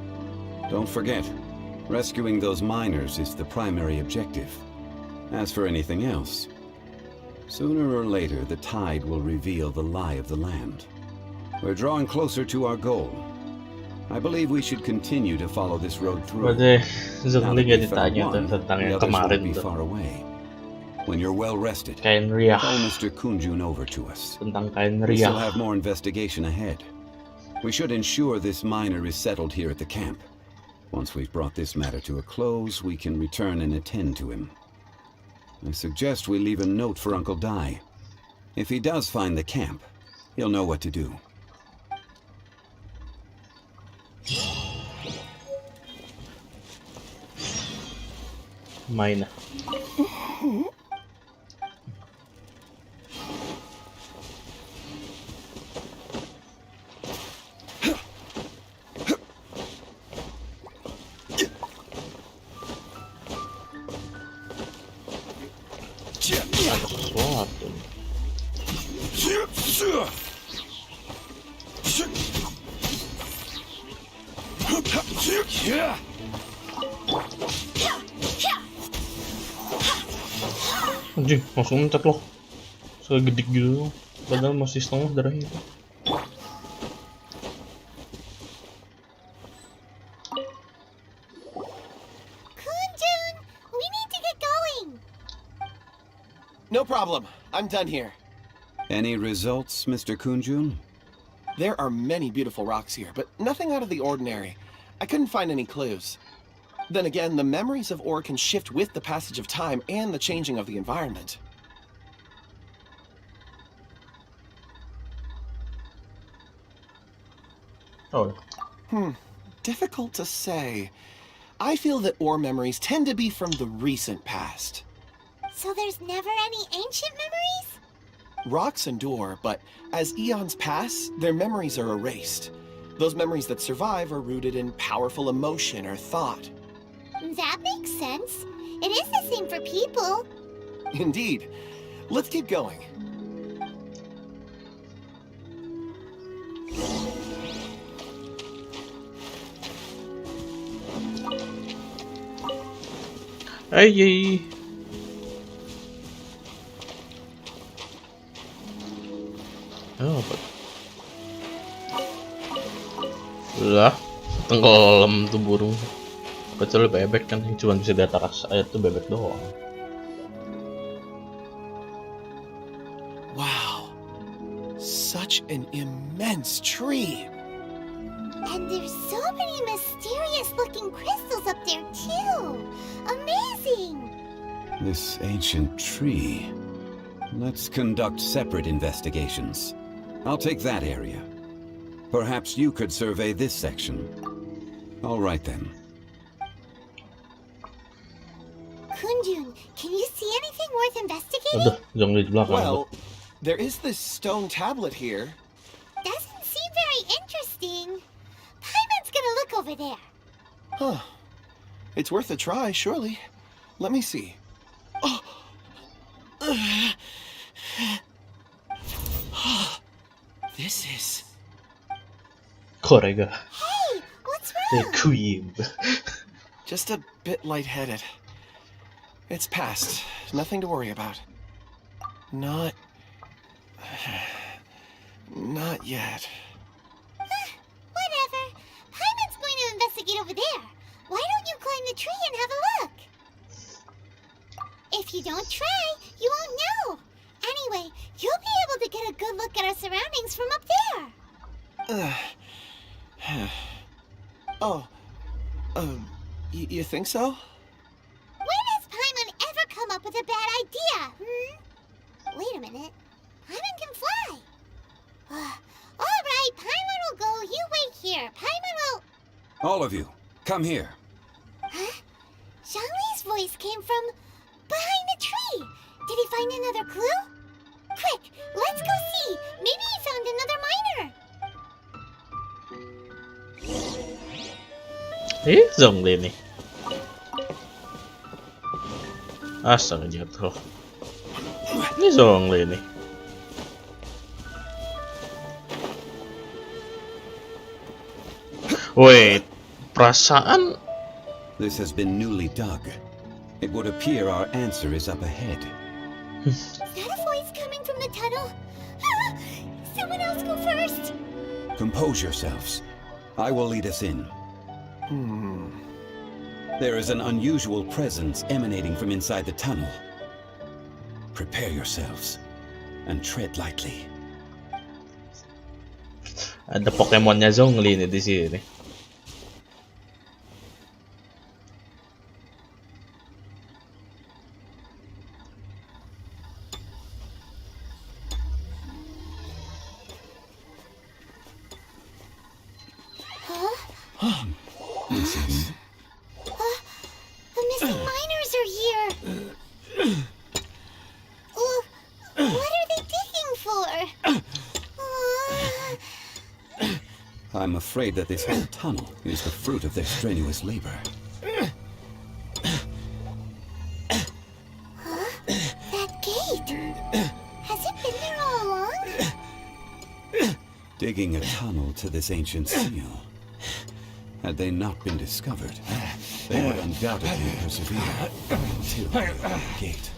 Don't forget, rescuing those miners is the primary objective. As for anything else, sooner or later the tide will reveal the lie of the land. We're drawing closer to our goal. I believe we should continue to follow this road through. Berarti Now Zhong that gak we've found ditanya one, tentang the yang others won't kemarin be tuh, far away. When you're well rested, kain riah, call Mr. Kunjun over to us. tentang kain We still riah. have more investigation ahead. We should ensure this miner is settled here at the camp. Once we've brought this matter to a close, we can return and attend to him. I suggest we leave a note for Uncle Dai. If he does find the camp, he'll know what to do. Main. Ada sesuatu. Anjing, langsung mencat loh. Segedik gitu. Padahal masih setengah darahnya itu. Kunjun, we need to get going. No problem. I'm done here. Any results, Mr. Kunjun? There are many beautiful rocks here, but nothing out of the ordinary. I couldn't find any clues. Then again, the memories of ore can shift with the passage of time and the changing of the environment. Oh, Difficult to say. I feel that ore memories tend to be from the recent past. So there's never any ancient memories? Rocks endure, but as eons pass, their memories are erased. Those memories that survive are rooted in powerful emotion or thought. That makes sense. It is the same for people. Indeed. Let's keep going. ay. Oh, apa? Lah, tenggelam tuh burung. Kecuali bebek kan, cuma bisa di atas air tuh bebek doang. Wow. Such an immense tree. And there's so many mysterious looking crystals up there too. Amazing. This ancient tree. Let's conduct separate investigations. I'll take that area. Perhaps you could survey this section. All right then. Kunjun, can you see anything worth investigating? Udah, Zhong di belakang. Well, there is this stone tablet here. Doesn't seem very interesting. Paimon's gonna look over there. Huh. It's worth a try, surely. Let me see. Oh. This is... Korega. Hey, what's The wrong? Queen. just a bit lightheaded. It's past. Nothing to worry about. Not yet. Whatever. Paimon's going to investigate over there. Why don't you climb the tree and have a look? If you don't try, you won't know. Anyway, you'll be able to get a good look at our surroundings from up there. You think so? When has Paimon ever come up with a bad idea, Wait a minute. Paimon can fly. All right, Paimon will go. You wait here. Paimon will... All of you, come here. Huh? Zhongli's voice came from behind the tree. Did he find another clue? Quick, let's go see. Maybe he found another miner. Zhong nih. Astaga jatuh. Ini Zhong nih. Wait, perasaan This has been newly dug. It would appear our answer is up ahead. Is that a voice coming from the tunnel? Someone else go first. Compose yourselves. I will lead us in. There is an unusual presence emanating from inside the tunnel. Prepare yourselves and tread lightly. ada Pokemonnya Zhong nih di sini. Listen. The missing miners are here. What are they digging for? I'm afraid that this whole tunnel is the fruit of their strenuous labor. That gate. Has it been there all along? Digging a tunnel to this ancient seal. Had they not been discovered, they would undoubtedly persevere until the gate.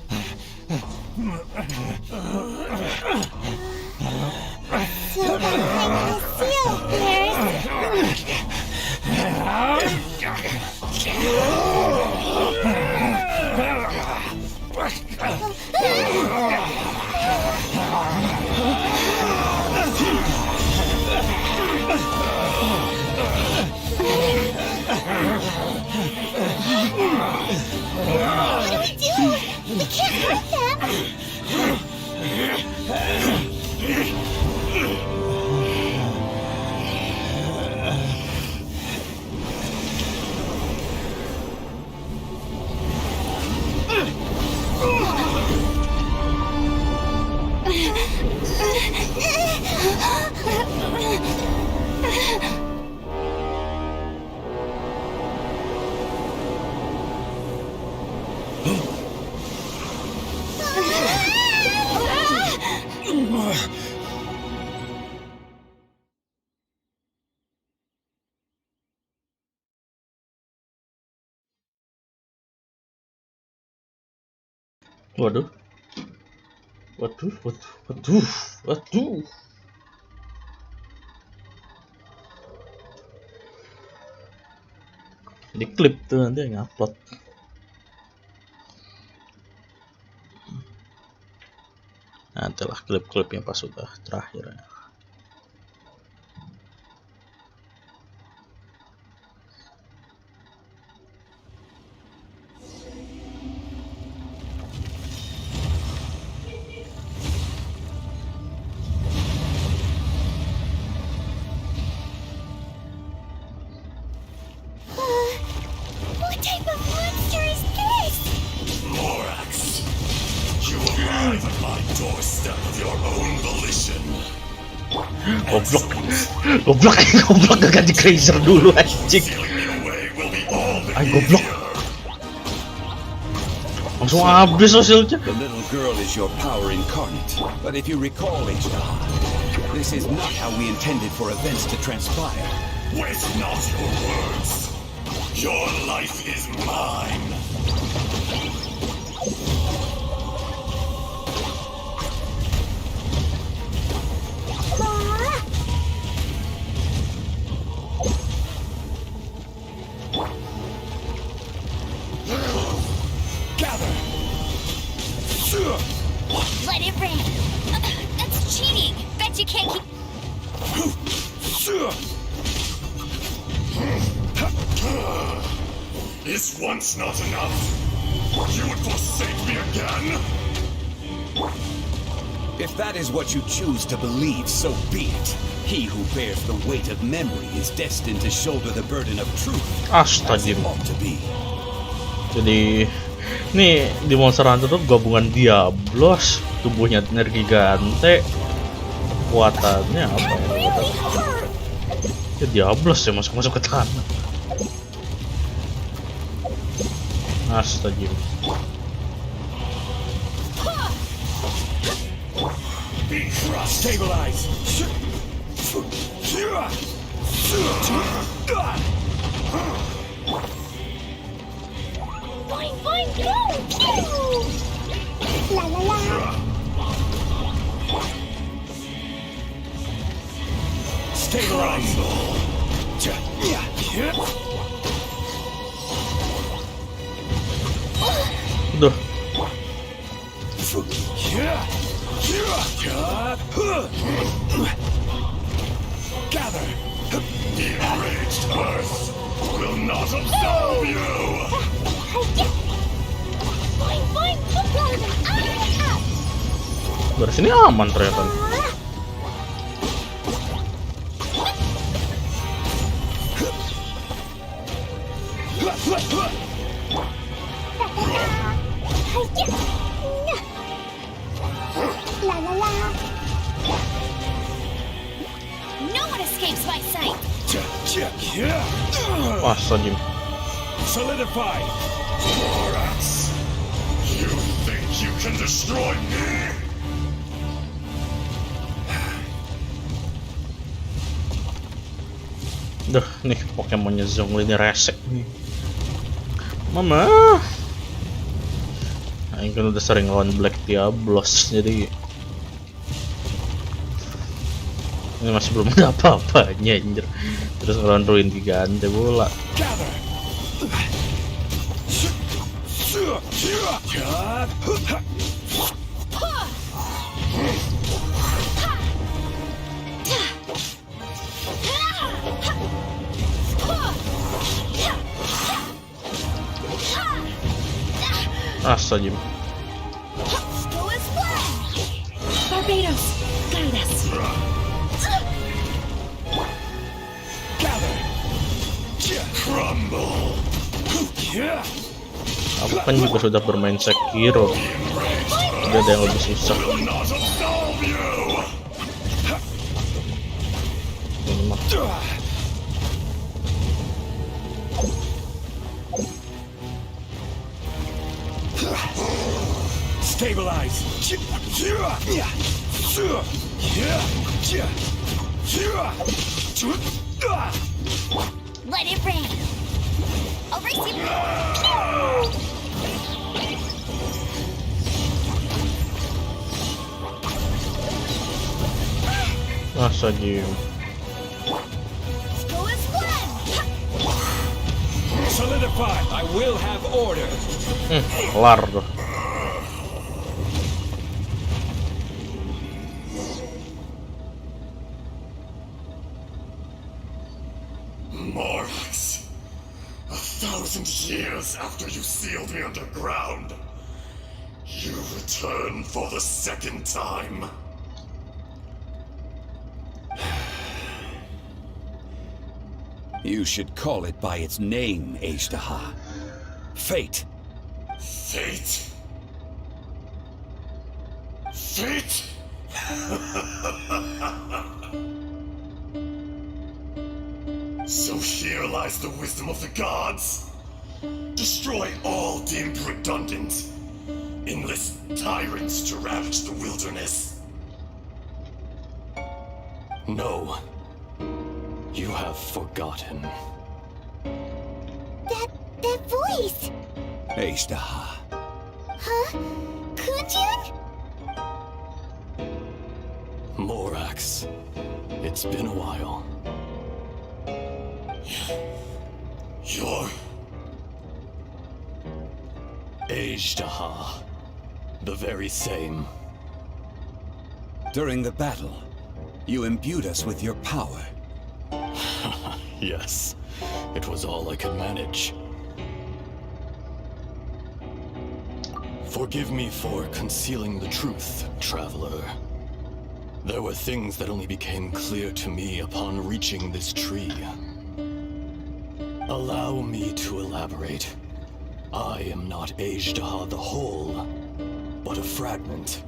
So behind the seal What do we do? We can't hurt them. Waduh. Waduh. di klip tuh nanti ngupload. Nantilah klip-klipnya pas sudah terakhir ya. What type of monster is this? Morax, you arrive at my doorstep of your own volition. Goblok gak ganti Crazer dulu anjing. Ay goblok. Langsung habis hasilnya. The little girl is your power incarnate. But if you recall, Ejdah, this is not how we intended for events to transpire. Waste not your words. Your life is mine. Gather! Let it rain. That's cheating. Bet you can't keep. Is once not enough? You would forsake me again? If that is what you choose to believe, so be it. He who bears the weight of memory is destined to shoulder the burden of truth. Astaga. Ought to be. Jadi nih di Monster Hunter tuh gabungan Diablos, tubuhnya energi gante, kekuatannya apa ya? Ya Diablos ya masuk ke tanah. Astaga. Stabilize. Boing, boing, go! Pew! La la la. Stabilize. Duh. Gather. The enraged earth will not absolve you! Boing, boing, boing. Ah! Dari sini aman ternyata. La la la. No one escapes my sight. Astaga. Solidify. Morax, you think you can destroy me? Duh, nih Pokemonnya Zhong ini resek nih. Mama. Nah, ini kan udah sering lawan Black Diablos, jadi ini masih belum ada apa-apanya anjir. Terus ngelawan Ruin Gigante pula. Astaga. Barbados, guide us. Crumble. Aku kan juga sudah bermain Sekiro. Udah ada yang lebih susah. Will not absolve you! Ini mah. Stabilize. Let it rain. I'll race you. Astaga. Go as one. Solidify. Fine, I will have order. Kelar tuh. Morax, 1,000 years after you sealed me underground, you return for the second time. You should call it by its name, Ashtaha. Fate. Fate? Fate? So here lies the wisdom of the gods. Destroy all deemed redundant. Enlist tyrants to ravage the wilderness. No. You have forgotten. That voice! Ashtaha. Huh? Kunjun? Morax. It's been a while. You're... Ashtaha. The very same. During the battle, you imbued us with your power. Yes, it was all I could manage. Forgive me for concealing the truth, Traveler. There were things that only became clear to me upon reaching this tree. Allow me to elaborate. I am not Ashtaha the whole, but a fragment.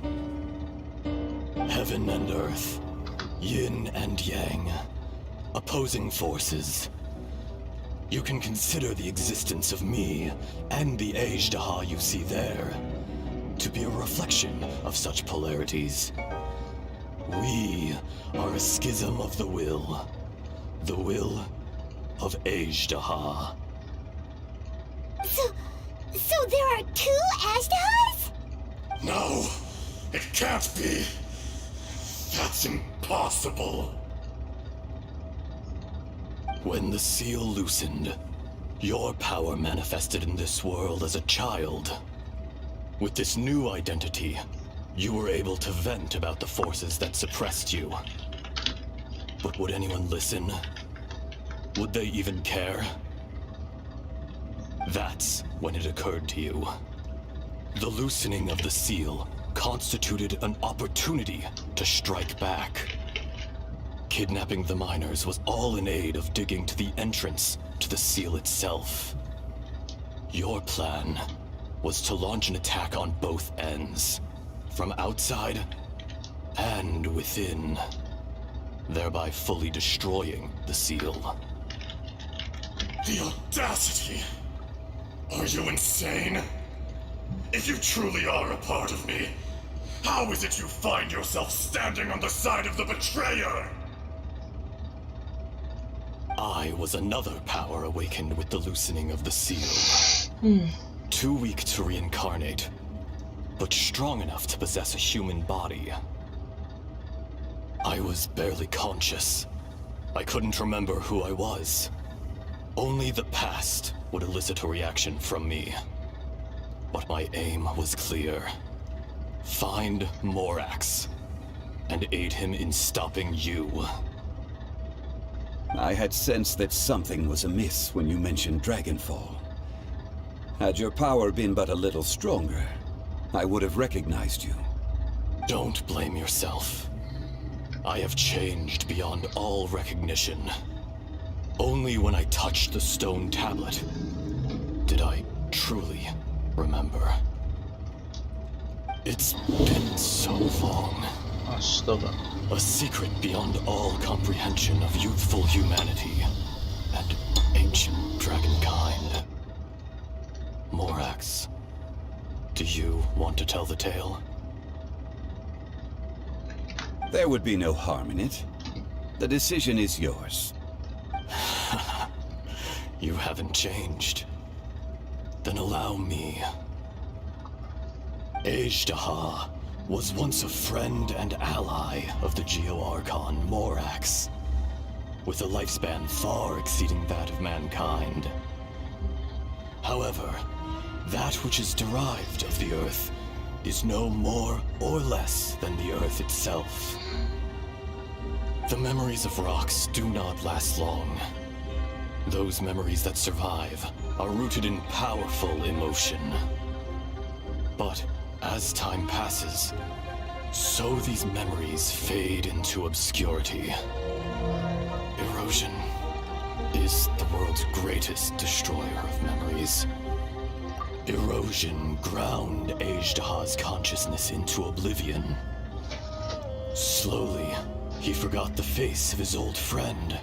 Heaven and earth, yin and yang, opposing forces. You can consider the existence of me and the Ashtaha you see there to be a reflection of such polarities. We are a schism of the will of Ashtaha. So there are two Ashtahas? No, it can't be. That's impossible. When the seal loosened, your power manifested in this world as a child. With this new identity, you were able to vent about the forces that suppressed you. But would anyone listen? Would they even care? That's when it occurred to you. The loosening of the seal constituted an opportunity to strike back. Kidnapping the miners was all in aid of digging to the entrance to the seal itself. Your plan was to launch an attack on both ends, from outside and within, thereby fully destroying the seal. The audacity! Are you insane? If you truly are a part of me, how is it you find yourself standing on the side of the betrayer? I was another power awakened with the loosening of the seal. Too weak to reincarnate, but strong enough to possess a human body. I was barely conscious. I couldn't remember who I was. Only the past would elicit a reaction from me. But my aim was clear. Find Morax, and aid him in stopping you. I had sensed that something was amiss when you mentioned Dragonfall. Had your power been but a little stronger, I would have recognized you. Don't blame yourself. I have changed beyond all recognition. Only when I touched the stone tablet did I truly remember. It's been so long. Astaga. A secret beyond all comprehension of youthful humanity and ancient dragonkind. Morax, do you want to tell the tale? There would be no harm in it. The decision is yours. You haven't changed. Then allow me. Ashtaha was once a friend and ally of the Geo-Archon Morax, with a lifespan far exceeding that of mankind. However, that which is derived of the Earth is no more or less than the Earth itself. The memories of rocks do not last long. Those memories that survive are rooted in powerful emotion. But as time passes, so these memories fade into obscurity. Erosion is the world's greatest destroyer of memories. Erosion ground Ajdaha's consciousness into oblivion. Slowly, he forgot the face of his old friend,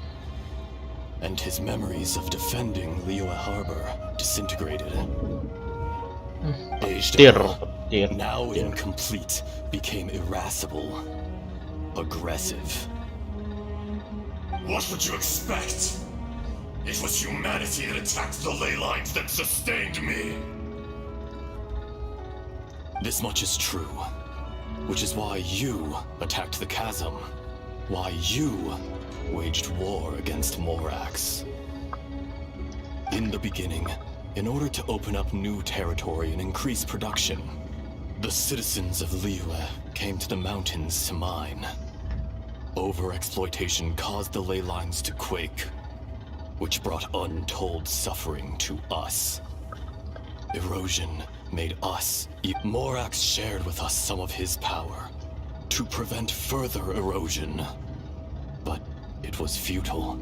and his memories of defending Liyue Harbor disintegrated. Ajdaha, now incomplete, became irascible, aggressive. What would you expect? It was humanity that attacked the ley lines that sustained me. This much is true, which is why you attacked the chasm, why you waged war against Morax. In the beginning, in order to open up new territory and increase production, the citizens of Liyue came to the mountains to mine. Overexploitation caused the ley lines to quake, which brought untold suffering to us. Erosion made us. Morax shared with us some of his power to prevent further erosion, but it was futile.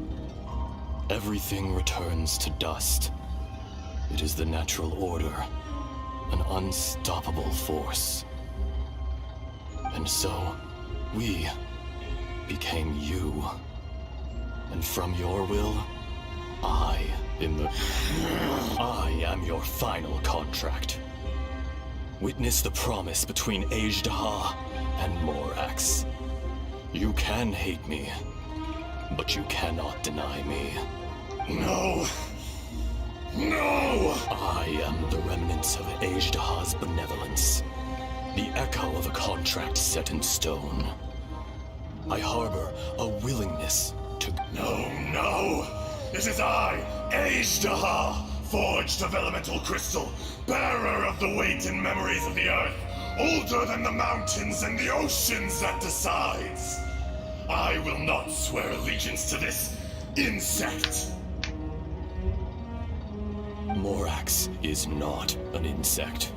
Everything returns to dust. It is the natural order, an unstoppable force. And so, we became you. And from your will, I am your final contract. Witness the promise between Ajdaha and Morax. You can hate me, but you cannot deny me. No! No! I am the remnants of Ajdaha's benevolence, the echo of a contract set in stone. I harbor a willingness to... No! It is I, Ajdaha, forged of elemental crystal, bearer of the weight and memories of the earth, older than the mountains and the oceans that decides. I will not swear allegiance to this insect. Morax is not an insect.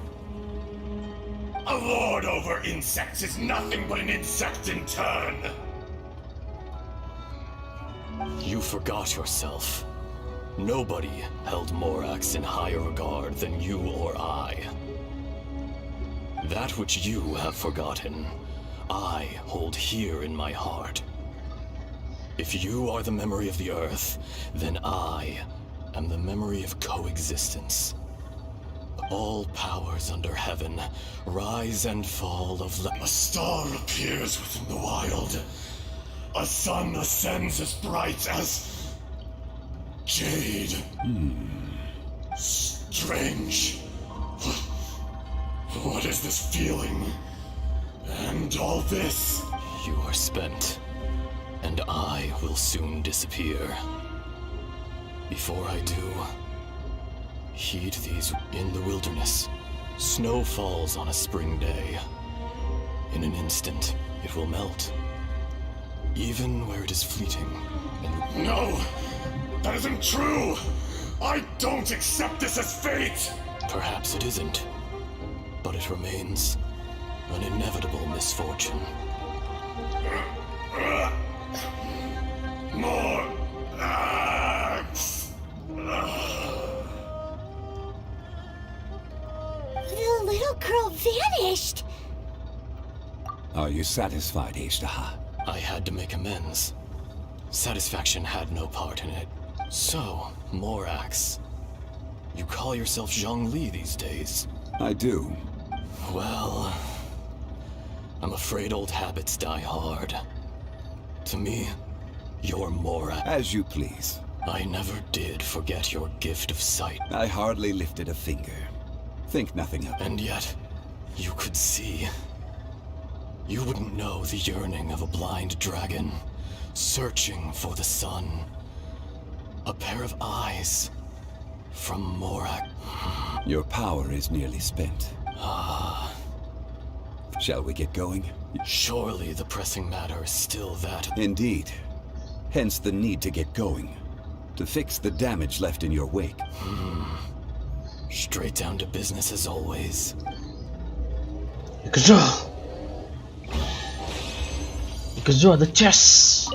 A lord over insects is nothing but an insect in turn. You forgot yourself. Nobody held Morax in higher regard than you or I. That which you have forgotten, I hold here in my heart. If you are the memory of the Earth, then I am the memory of coexistence. All powers under heaven rise and fall of A star appears within the wild. A sun ascends as bright as... jade. Strange. What is this feeling? And all this? You are spent, and I will soon disappear. Before I do, heed these. In the wilderness, snow falls on a spring day. In an instant, it will melt. Even where it is fleeting. And... No! That isn't true! I don't accept this as fate! Perhaps it isn't, but it remains an inevitable misfortune. More axe! The little girl vanished! Are you satisfied, Ajdaha? I had to make amends. Satisfaction had no part in it. So, Morax, you call yourself Zhong Li these days? I do. Well, I'm afraid old habits die hard. To me, you're Morax. As you please. I never did forget your gift of sight. I hardly lifted a finger. Think nothing of it. And yet, you could see. You wouldn't know the yearning of a blind dragon, searching for the sun. A pair of eyes, From Morak. Your power is nearly spent. Shall we get going? Surely the pressing matter is still that. Indeed. Hence the need to get going. To fix the damage left in your wake. Straight down to business as always. Ikezo ada chest.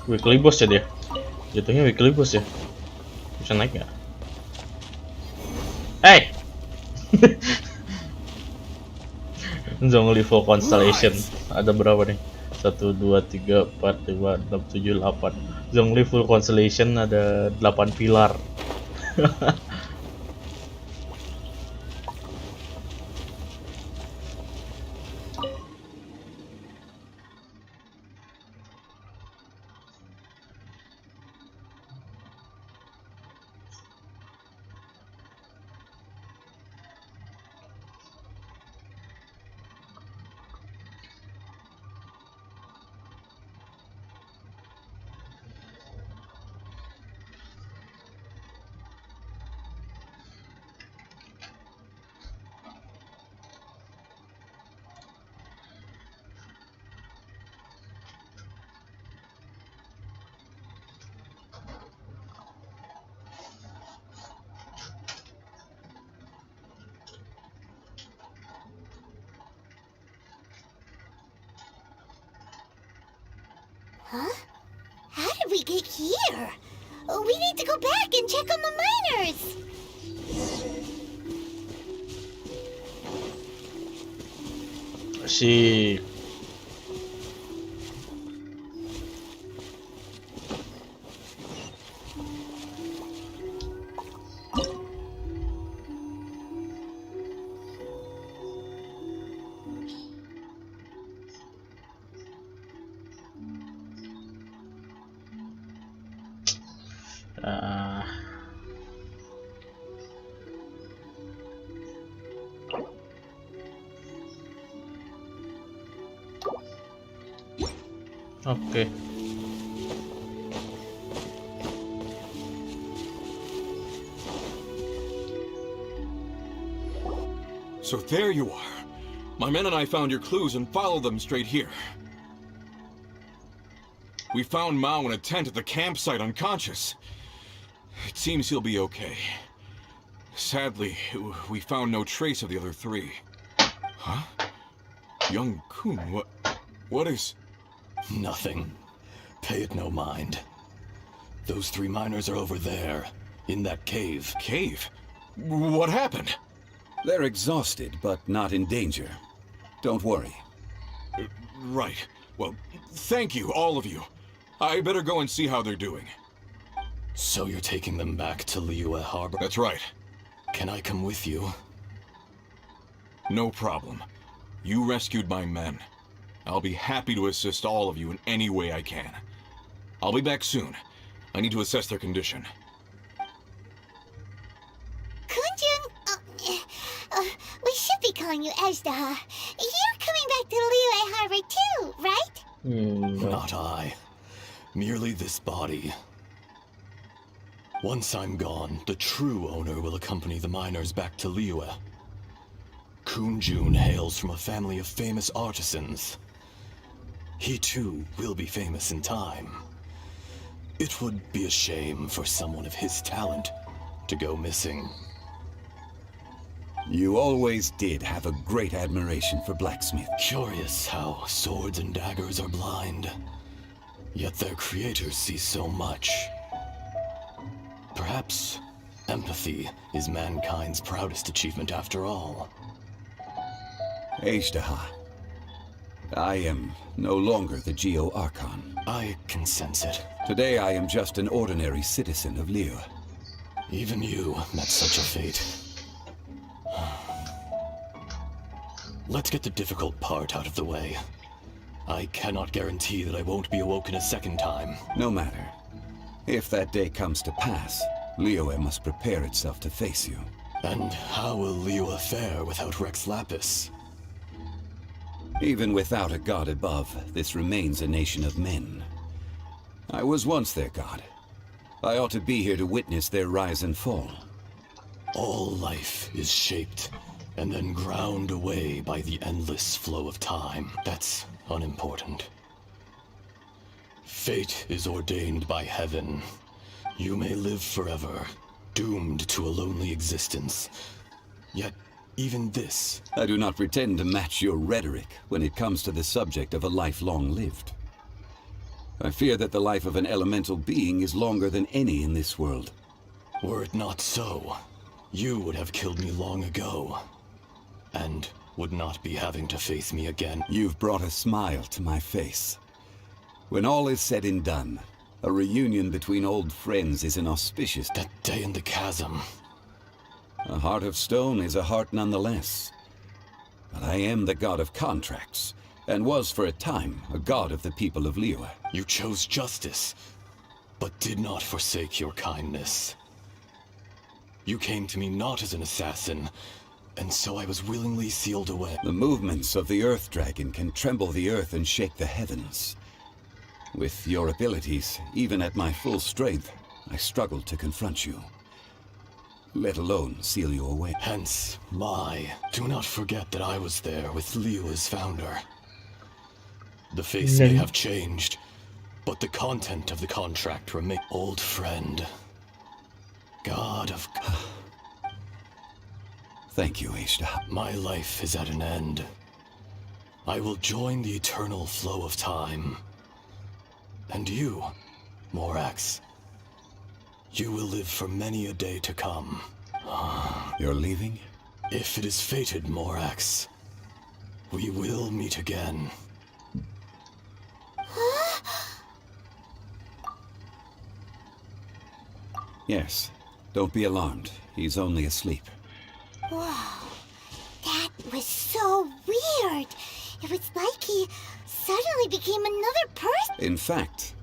Weekly boss ya dia. Jatuhnya weekly boss ya. Bisa naik nggak? Hey! Zhong level constellation. Ada berapa nih? 1, 2, 3, 4, 5, 6, 7, 8. Zhong level constellation ada 8 pilar. Huh? How did we get here? We need to go back and check on the miners! Si Oke. So there you are. My men and I found your clues and followed them straight here. We found Mao in a tent at the campsite unconscious. It seems he'll be okay. Sadly, we found no trace of the other three. Huh? Young Kun, what is... Nothing. Pay it no mind. Those 3 miners are over there, in that cave. Cave? What happened? They're exhausted, but not in danger. Don't worry. Right. Well, thank you, all of you. I better go and see how they're doing. So you're taking them back to Liyue Harbor? That's right. Can I come with you? No problem. You rescued my men. I'll be happy to assist all of you in any way I can. I'll be back soon. I need to assess their condition. Kunjun, we should be calling you Ezda. You're coming back to Liyue Harbor too, right? Not I. Merely this body. Once I'm gone, the true owner will accompany the miners back to Liyue. Kunjun hails from a family of famous artisans. He too will be famous in time. It would be a shame for someone of his talent to go missing. You always did have a great admiration for blacksmith. Curious how swords and daggers are blind, yet their creators see so much. Perhaps empathy is mankind's proudest achievement after all. Ejdaha, I am no longer the Geo Archon. I can sense it. Today I am just an ordinary citizen of Liyue. Even you met such a fate. Let's get the difficult part out of the way. I cannot guarantee that I won't be awoken a second time. No matter. If that day comes to pass, Liyue must prepare itself to face you. And how will Liyue fare without Rex Lapis? Even without a god above, this remains a nation of men. I was once their god. I ought to be here to witness their rise and fall. All life is shaped and then ground away by the endless flow of time. That's unimportant. Fate is ordained by heaven. You may live forever, doomed to a lonely existence. Yet, even this... I do not pretend to match your rhetoric when it comes to the subject of a life long lived. I fear that the life of an elemental being is longer than any in this world. Were it not so, you would have killed me long ago, and would not be having to face me again. You've brought a smile to my face. When all is said and done, a reunion between old friends is an auspicious... That day in the chasm. A heart of stone is a heart nonetheless. But I am the god of contracts, and was for a time a god of the people of Liyue. You chose justice, but did not forsake your kindness. You came to me not as an assassin, and so I was willingly sealed away. The movements of the Earth Dragon can tremble the earth and shake the heavens. With your abilities, even at my full strength, I struggled to confront you. Let alone seal you away. Hence, do not forget that I was there with Liyue's founder. The face may have changed, but the content of the contract remains. Old friend. God of... Thank you, Ishta. My life is at an end. I will join the eternal flow of time. And you, Morax, you will live for many a day to come. You're leaving? If it is fated, Morax, we will meet again. Yes. Don't be alarmed. He's only asleep. Whoa. That was so weird. It was like he suddenly became another person. In fact,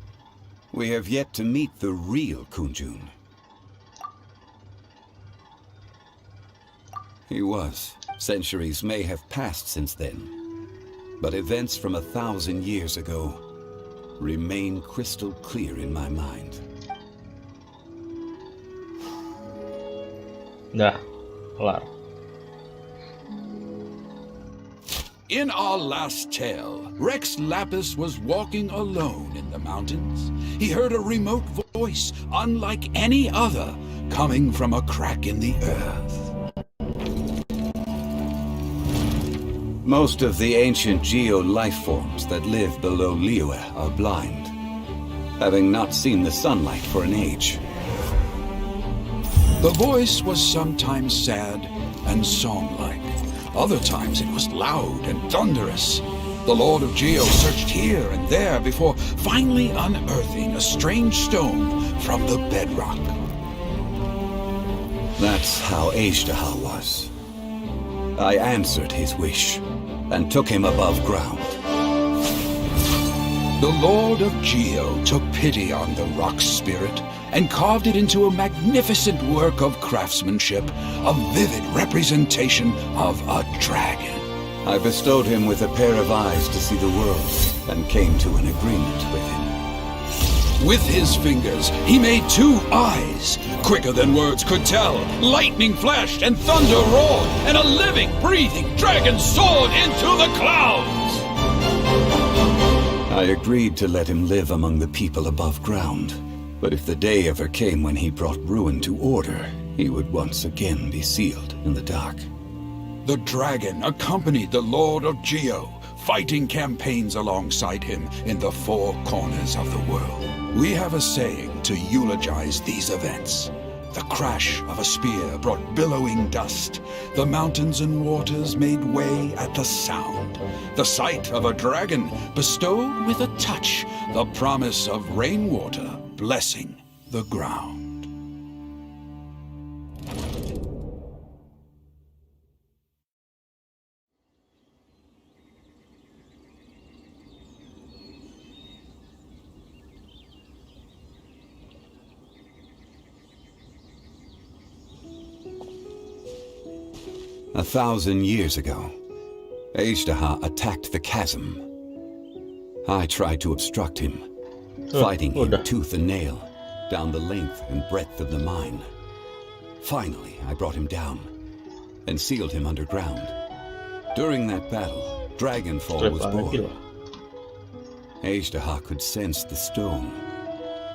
we have yet to meet the real Kunjun. He was. Centuries may have passed since then, but events from 1,000 years ago remain crystal clear in my mind. Dah, kelar. In our last tale, Rex Lapis was walking alone in the mountains. He heard a remote voice, unlike any other, coming from a crack in the earth. Most of the ancient geo life forms that live below Liyue are blind, having not seen the sunlight for an age. The voice was sometimes sad and song-like. Other times it was loud and thunderous. The Lord of Geo searched here and there before finally unearthing a strange stone from the bedrock. That's how Ishtaha was. I answered his wish and took him above ground. The Lord of Geo took pity on the rock spirit and carved it into a magnificent work of craftsmanship, a vivid representation of a dragon. I bestowed him with a pair of eyes to see the world and came to an agreement with him. With his fingers, he made 2 eyes. Quicker than words could tell, lightning flashed and thunder roared, and a living, breathing dragon soared into the clouds. I agreed to let him live among the people above ground. But if the day ever came when he brought ruin to order, he would once again be sealed in the dark. The dragon accompanied the Lord of Geo, fighting campaigns alongside him in the 4 corners of the world. We have a saying to eulogize these events. The crash of a spear brought billowing dust. The mountains and waters made way at the sound. The sight of a dragon bestowed with a touch the promise of rainwater blessing the ground. A 1,000 years ago, Ishtaha attacked the chasm. I tried to obstruct him, fighting him tooth and nail, down the length and breadth of the mine. Finally, I brought him down and sealed him underground. During that battle, Dragonfall was born. Ajdaha could sense the stone.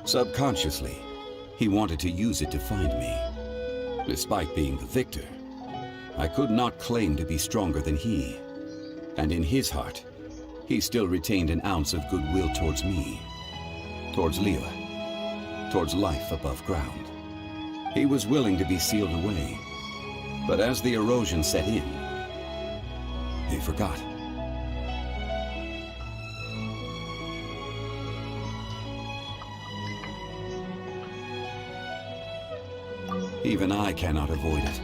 Subconsciously, he wanted to use it to find me. Despite being the victor, I could not claim to be stronger than he. And in his heart, he still retained an ounce of goodwill towards me, towards Leela, towards life above ground. He was willing to be sealed away, but as the erosion set in, he forgot. Even I cannot avoid it.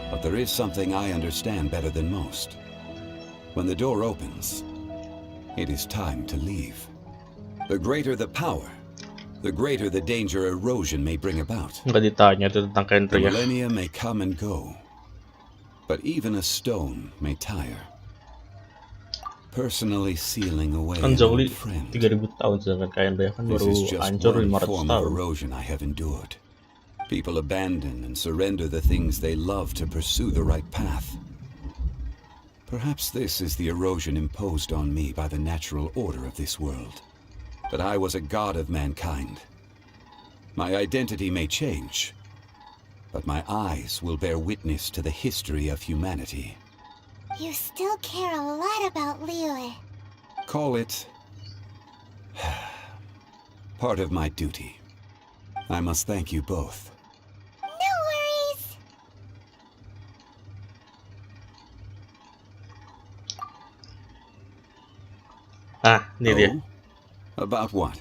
But there is something I understand better than most. When the door opens, it is time to leave. The greater the power, the greater the danger erosion may bring about. The millennia may come and go, but even a stone may tire. Personally sealing away an old friend. 3000 tahun sedangkan Kainria kan baru hancur 500 tahun. Erosion I have endured. People abandon and surrender the things they love to pursue the right path. Perhaps this is the erosion imposed on me by the natural order of this world. That I was a god of mankind. My identity may change, but my eyes will bear witness to the history of humanity. You still care a lot about Liyue. Call it part of my duty. I must thank you both. No worries. Ini dia. About what?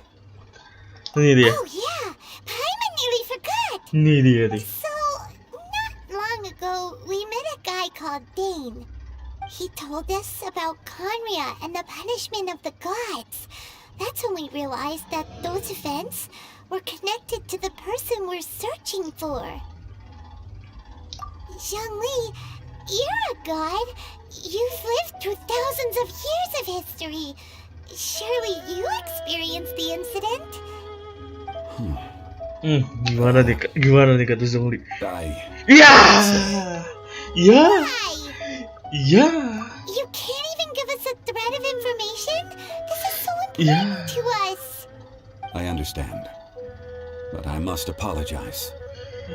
Ini dia. Oh yeah, Paimon nearly forgot. Ini dia nih. So, not long ago, we met a guy called Dane. He told us about Conria and the punishment of the gods. That's when we realized that those events were connected to the person we're searching for. Zhongli, you're a god. You've lived through thousands of years of history. Surely you experienced the incident? Gimana nih kata Zhongli? Iya. Iya. Iya. You can't even give us a thread of information? This is so important to us. I understand, but I must apologize.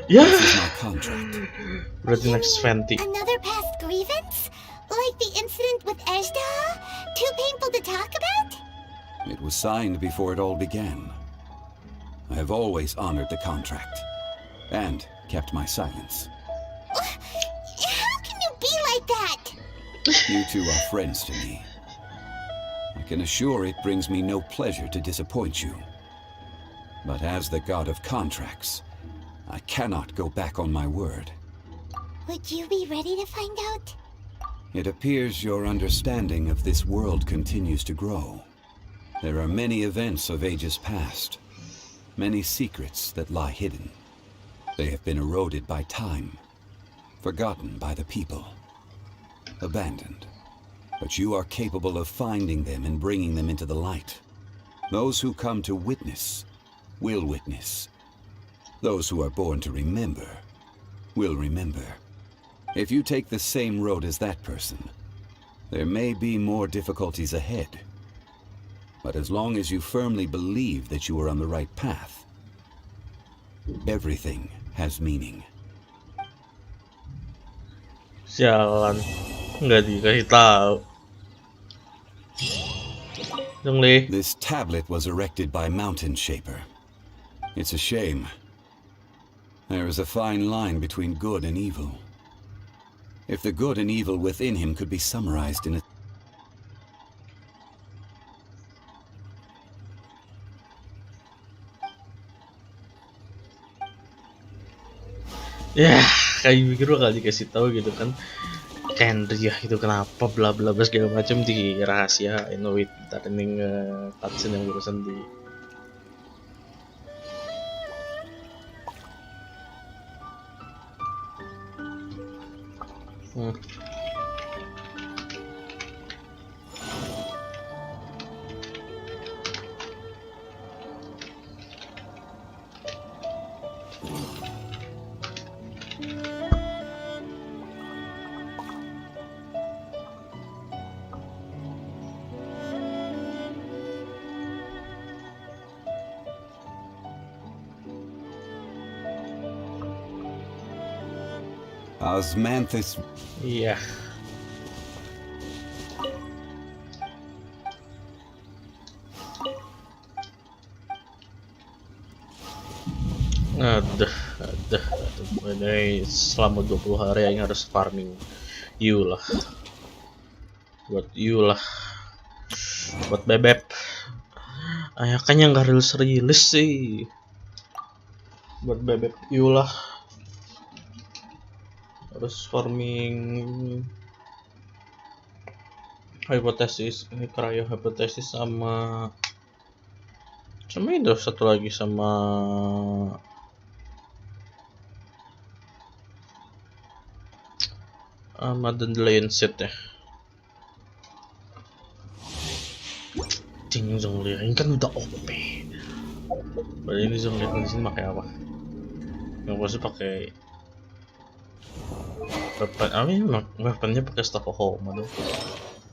Yeah. This is my contract. Berarti next Fenty. Another past grievance? Like the incident with Ajdaha? Too painful to talk about? It was signed before it all began. I have always honored the contract and kept my silence. How can you be like that? You two are friends to me. I can assure it brings me no pleasure to disappoint you. But as the god of contracts, I cannot go back on my word. Would you be ready to find out? It appears your understanding of this world continues to grow. There are many events of ages past, many secrets that lie hidden. They have been eroded by time, forgotten by the people, abandoned. But you are capable of finding them and bringing them into the light. Those who come to witness will witness. Those who are born to remember will remember. If you take the same road as that person, there may be more difficulties ahead. But as long as you firmly believe that you are on the right path, everything has meaning. Sialan, nggak dikasih tahu. Zhongli. This tablet was erected by Mountain Shaper. It's a shame. There is a fine line between good and evil. If the good and evil within him could be summarized in a... Ya, kayak mikir bakal dikasih tahu gitu kan. Kendria itu kenapa bla bla bla segala macam dirahasiain. Wait, ntar ini cutscene yang barusan di Osmanthus. Iya. Aduh. Ini selama 20 hari yang harus farming you lah. Buat you lah. Buat bebek. Ayah kan yang gak rilis sih. Buat bebek you lah. Harus farming hipotesis, ini cryo hipotesis sama itu satu lagi sama dandelion seed ya. Zhong ini kan udah OP. Berarti ini Zhong di sini pakai apa? Yang pasti pakai weaponnya pakai staff of home tuh.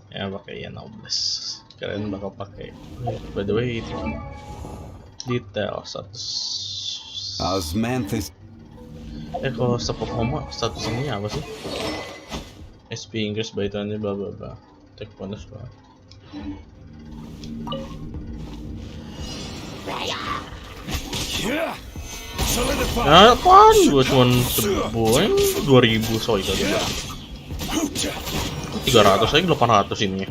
Ya pakai ya 16. Kalian bakal pakai. By the way, detail status. Osmanthus. Kalau staff of home status ini apa sih? SP Inggris baitannya bla bla bla. Take bonus bla. Nah, apaan? Gue cuma sebuah 2000 soy tadi. 300 aja 800 ini.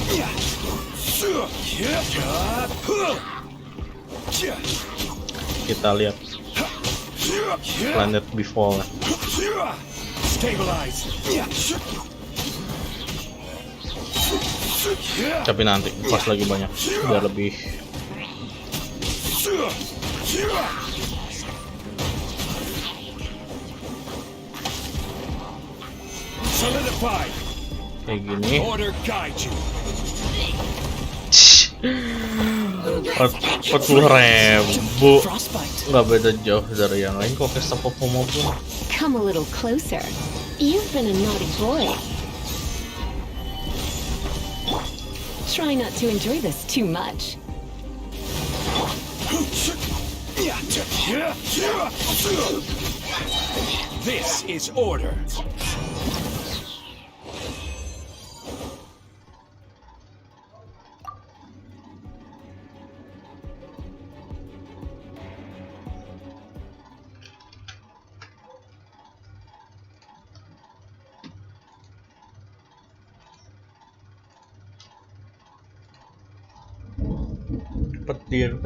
Kita lihat planet before. Tapi nanti pas lagi banyak biar lebih. Kayak gini. 40.000 nggak beda jauh dari yang lain kok. Ke staff of home pun. Come a little closer. You've been a naughty boy. Try not to enjoy this too much. This is order. Petir.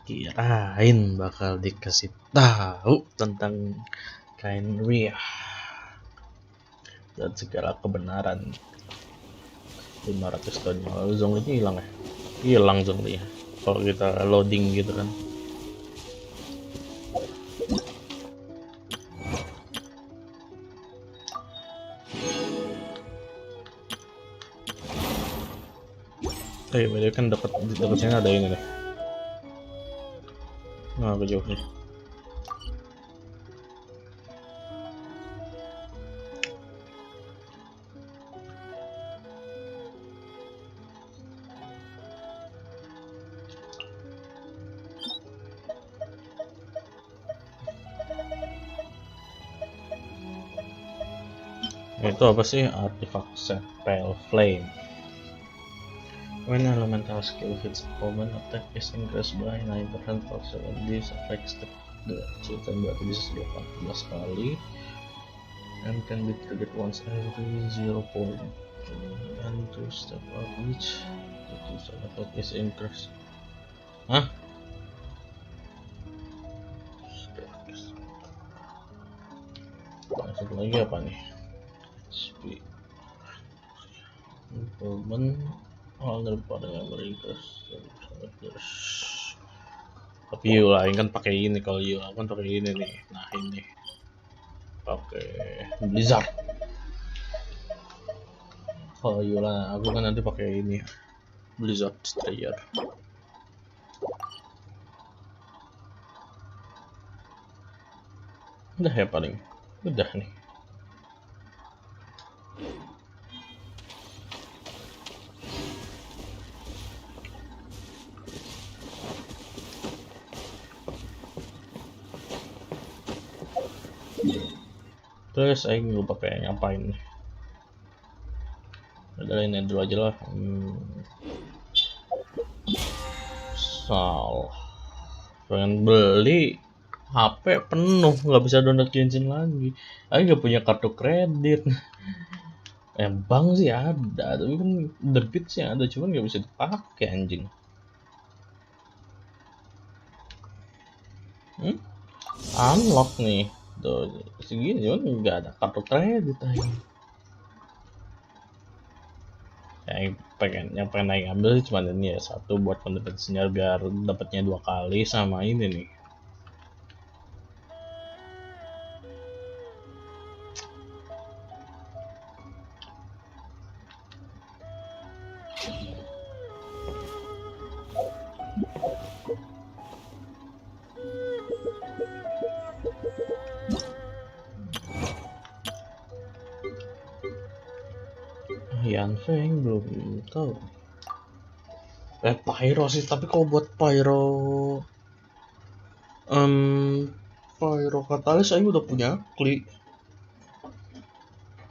Kirain bakal dikasih tahu tentang kain Ria dan segala kebenaran. 500 tahun yang lalu Zhong hilang ya? Hilang Zhong ya kalau kita loading gitu kan. Beda kan dekat sini ada ini nih. Nah, jauh nih. Itu apa sih? Artifact set pale flame. When elemental skill hits opponent, attack is increased by 9%. Also, this affects the cheater berarti bisa 14 kali and can be triggered once every 0 point and 2 step up each. So attack is increased. Hah? Satu lagi apa nih? Speed improvement. Lupa dengan meringkas. Tapi Yula kan pakai ini. Kalau Yula kan pakai ini nih. Nah ini pakai Blizzard. Kalau Yula aku kan nanti pakai ini Blizzard Strayer. Udah ya paling. Udah nih. Terus saya lupa kayak ngapain nih. Udah ini dulu aja lah. Salah. Pengen beli HP penuh, nggak bisa download Genshin lagi. Aku nggak punya kartu kredit. Bank sih ada, tapi kan debit sih ada, cuman nggak bisa dipakai anjing. Unlock nih, tuh segini cuman nggak ada kartu kredit aja. Yang pengen naik ambil sih cuma ini ya, satu buat pendapat sinyal biar dapatnya 2 kali, sama ini nih. Feng belum tahu. Pyro sih, tapi kalau buat Pyro Pyro katalis saya udah punya Kli.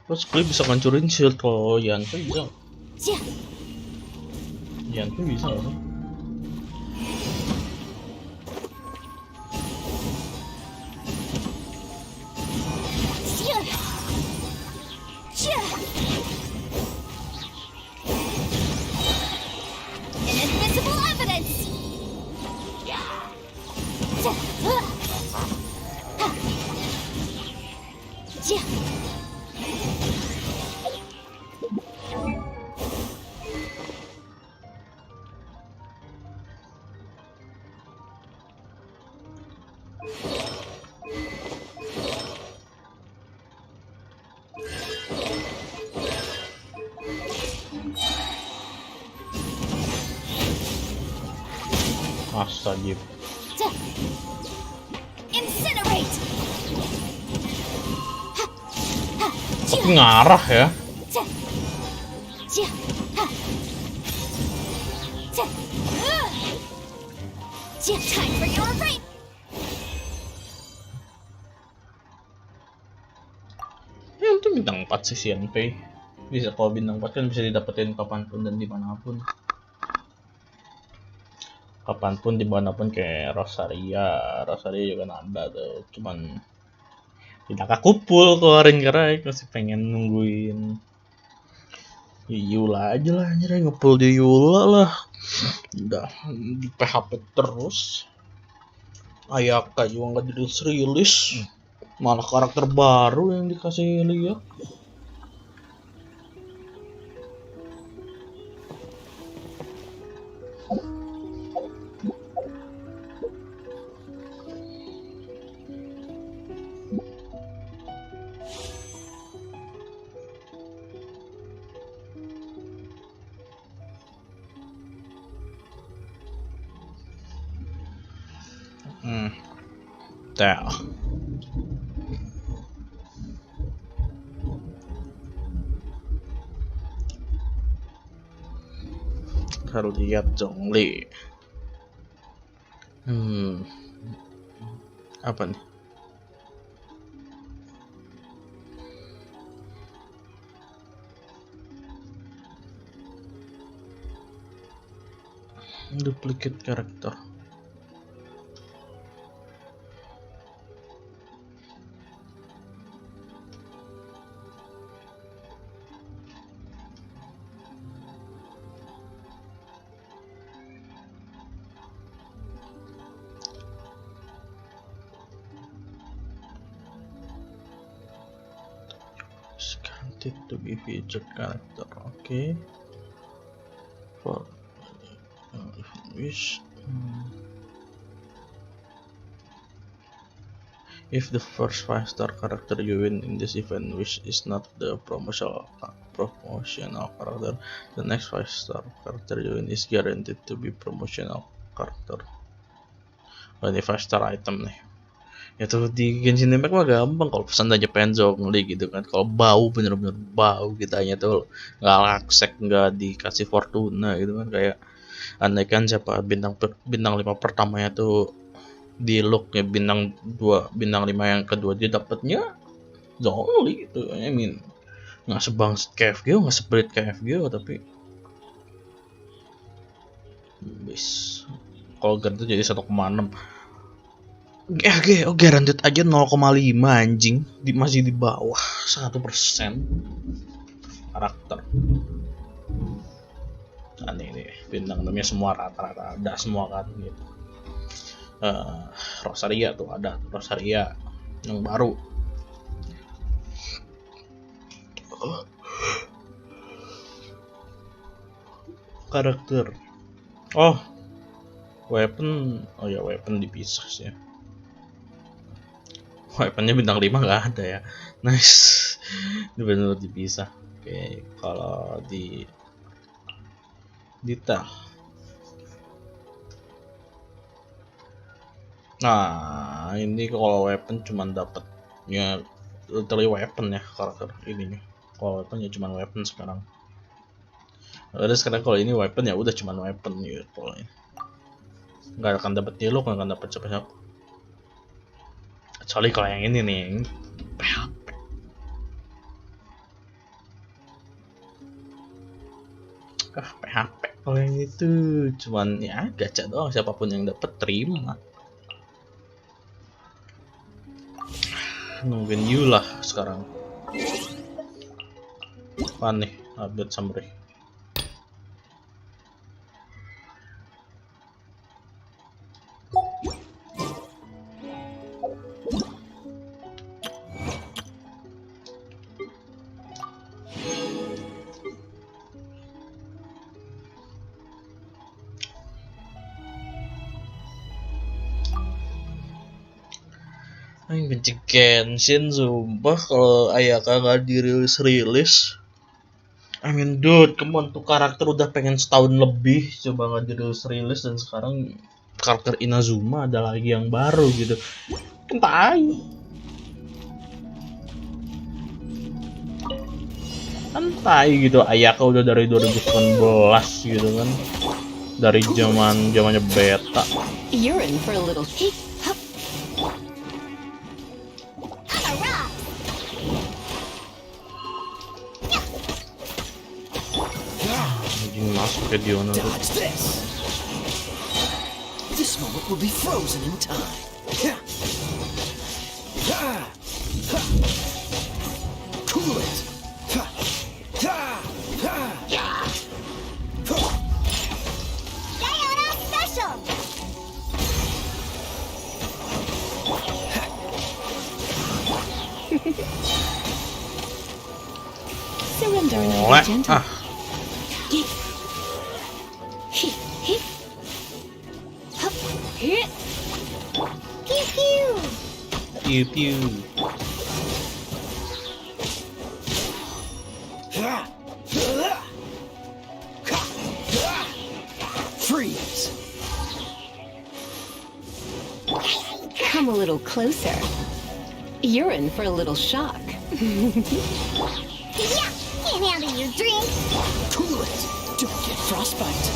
Terus Kli bisa ngancurin shield, kalau Yanfeng bisa. Yanfeng bisa nggak sih? Astagfirullah. Tapi ngarah ya. Ya itu bintang 4 sih CNP. Bisa, kalau bintang 4 kan bisa didapetin kapanpun dan dimanapun. Kapanpun dimanapun, kayak Rosaria juga ada tuh, cuman tidak kekumpul kemarin karena masih pengen nungguin Yula aja lah, anjir ngepul di Yula lah, udah di PHP terus. Ayaka juga nggak dirilis, malah karakter baru yang dikasih lihat. Dah. Kalau lihat Zhong. Apa nih? Duplicate karakter. To be featured character, okay. For wish, if the first 5-star character you win in this event wish is not the promotional character, the next 5-star character you win is guaranteed to be promotional character. Ini 5-star item nih. Ya tuh di Genshin Impact mah gampang kalau pesan aja pengen Zhongli gitu kan. Kalau bau bener-bener bau kitanya tuh nggak laksek, nggak dikasih Fortuna gitu kan. Kayak andai kan siapa bintang 5 pertamanya tuh di look ya, bintang 2 bintang 5 yang kedua dia dapatnya Zhongli gitu. I mean nggak sebangsit kayak FGO, nggak sebelit kayak FGO, tapi bis kalau ganti jadi 1,6. Oke, rendet aja 0,5 anjing, masih di bawah 1% karakter. Aneh nih, bintang 6 semua rata-rata ada semua kan gitu. Rosaria tuh ada, Rosaria yang baru. Karakter. Weapon dipisah sih ya. Weaponnya bintang 5 nggak ada ya. Nice. Ini benar dipisah. Oke, kalau di detail. Nah, ini kalau weapon cuman dapatnya literally weapon ya karakter ininya. Kalau weapon ya cuman weapon sekarang. Ada sekarang kalau ini weapon ya udah cuman weapon gitu. Kalau ini nggak akan dapat dialog, nggak akan dapat siapa-siapa. Kecuali kalau yang ini nih, PHP. PHP. Kalau yang itu cuman ya gacha doang, siapapun yang dapat terima. Nungguin you lah sekarang. Apa nih update summary? Benci Genshin sumpah kalau Ayaka gak dirilis. I mean dude, come on, tuh karakter udah pengen setahun lebih coba gak dirilis dan sekarang karakter Inazuma ada lagi yang baru gitu. Kentai gitu. Ayaka udah dari 2019 gitu kan, dari zamannya beta. You're in for a little kick. Masuk Videonya tuh. This moment will be frozen in time. Cool it. Sayonara special. Surrender and I'll be gentle. Pew pew. Freeze. Come a little closer. You're in for a little shock. Yeah, can't handle your drink. Cool it. Don't get frostbite.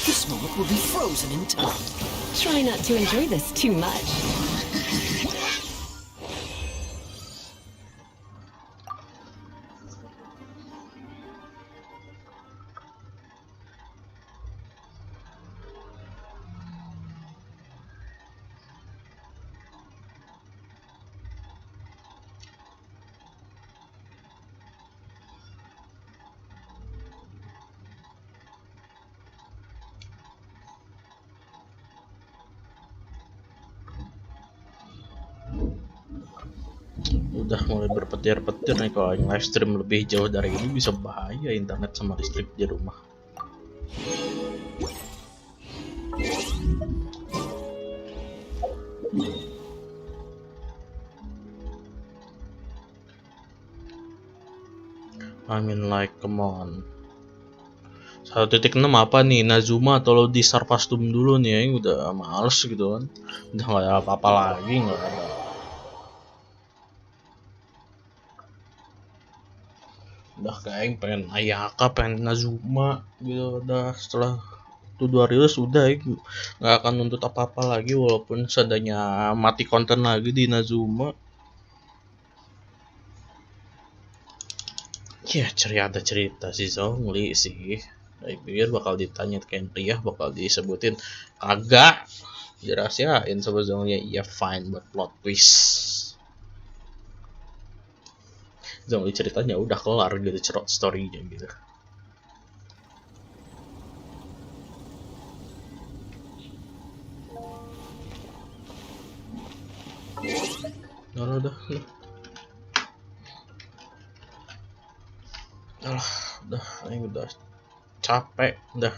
This moment will be frozen in time. Try not to enjoy this too much. Udah mulai berpetir-petir nih, kalau yang live stream lebih jauh dari ini bisa bahaya internet sama listrik di rumah. I mean like come on. 1.6 apa nih, Nazuma atau di Sarpastum dulu nih ya, udah males gitu kan, udah nggak ada apa-apa lagi, nggak ada. Udah kayak pengen Ayaka, pengen Nazuma gitu, udah setelah itu 2 rilis udah itu nggak akan nuntut apa-apa lagi, walaupun seadanya mati konten lagi di Nazuma. Ya ada cerita si Zhong sih. Saya pikir bakal ditanya kayak Priyah, bakal disebutin, kagak dirahasiain sama Zhongnya. Iya fine buat plot twist. Zhong ceritanya udah kelar gitu, story-nya gitu. Udah. Udah, ini udah capek, udah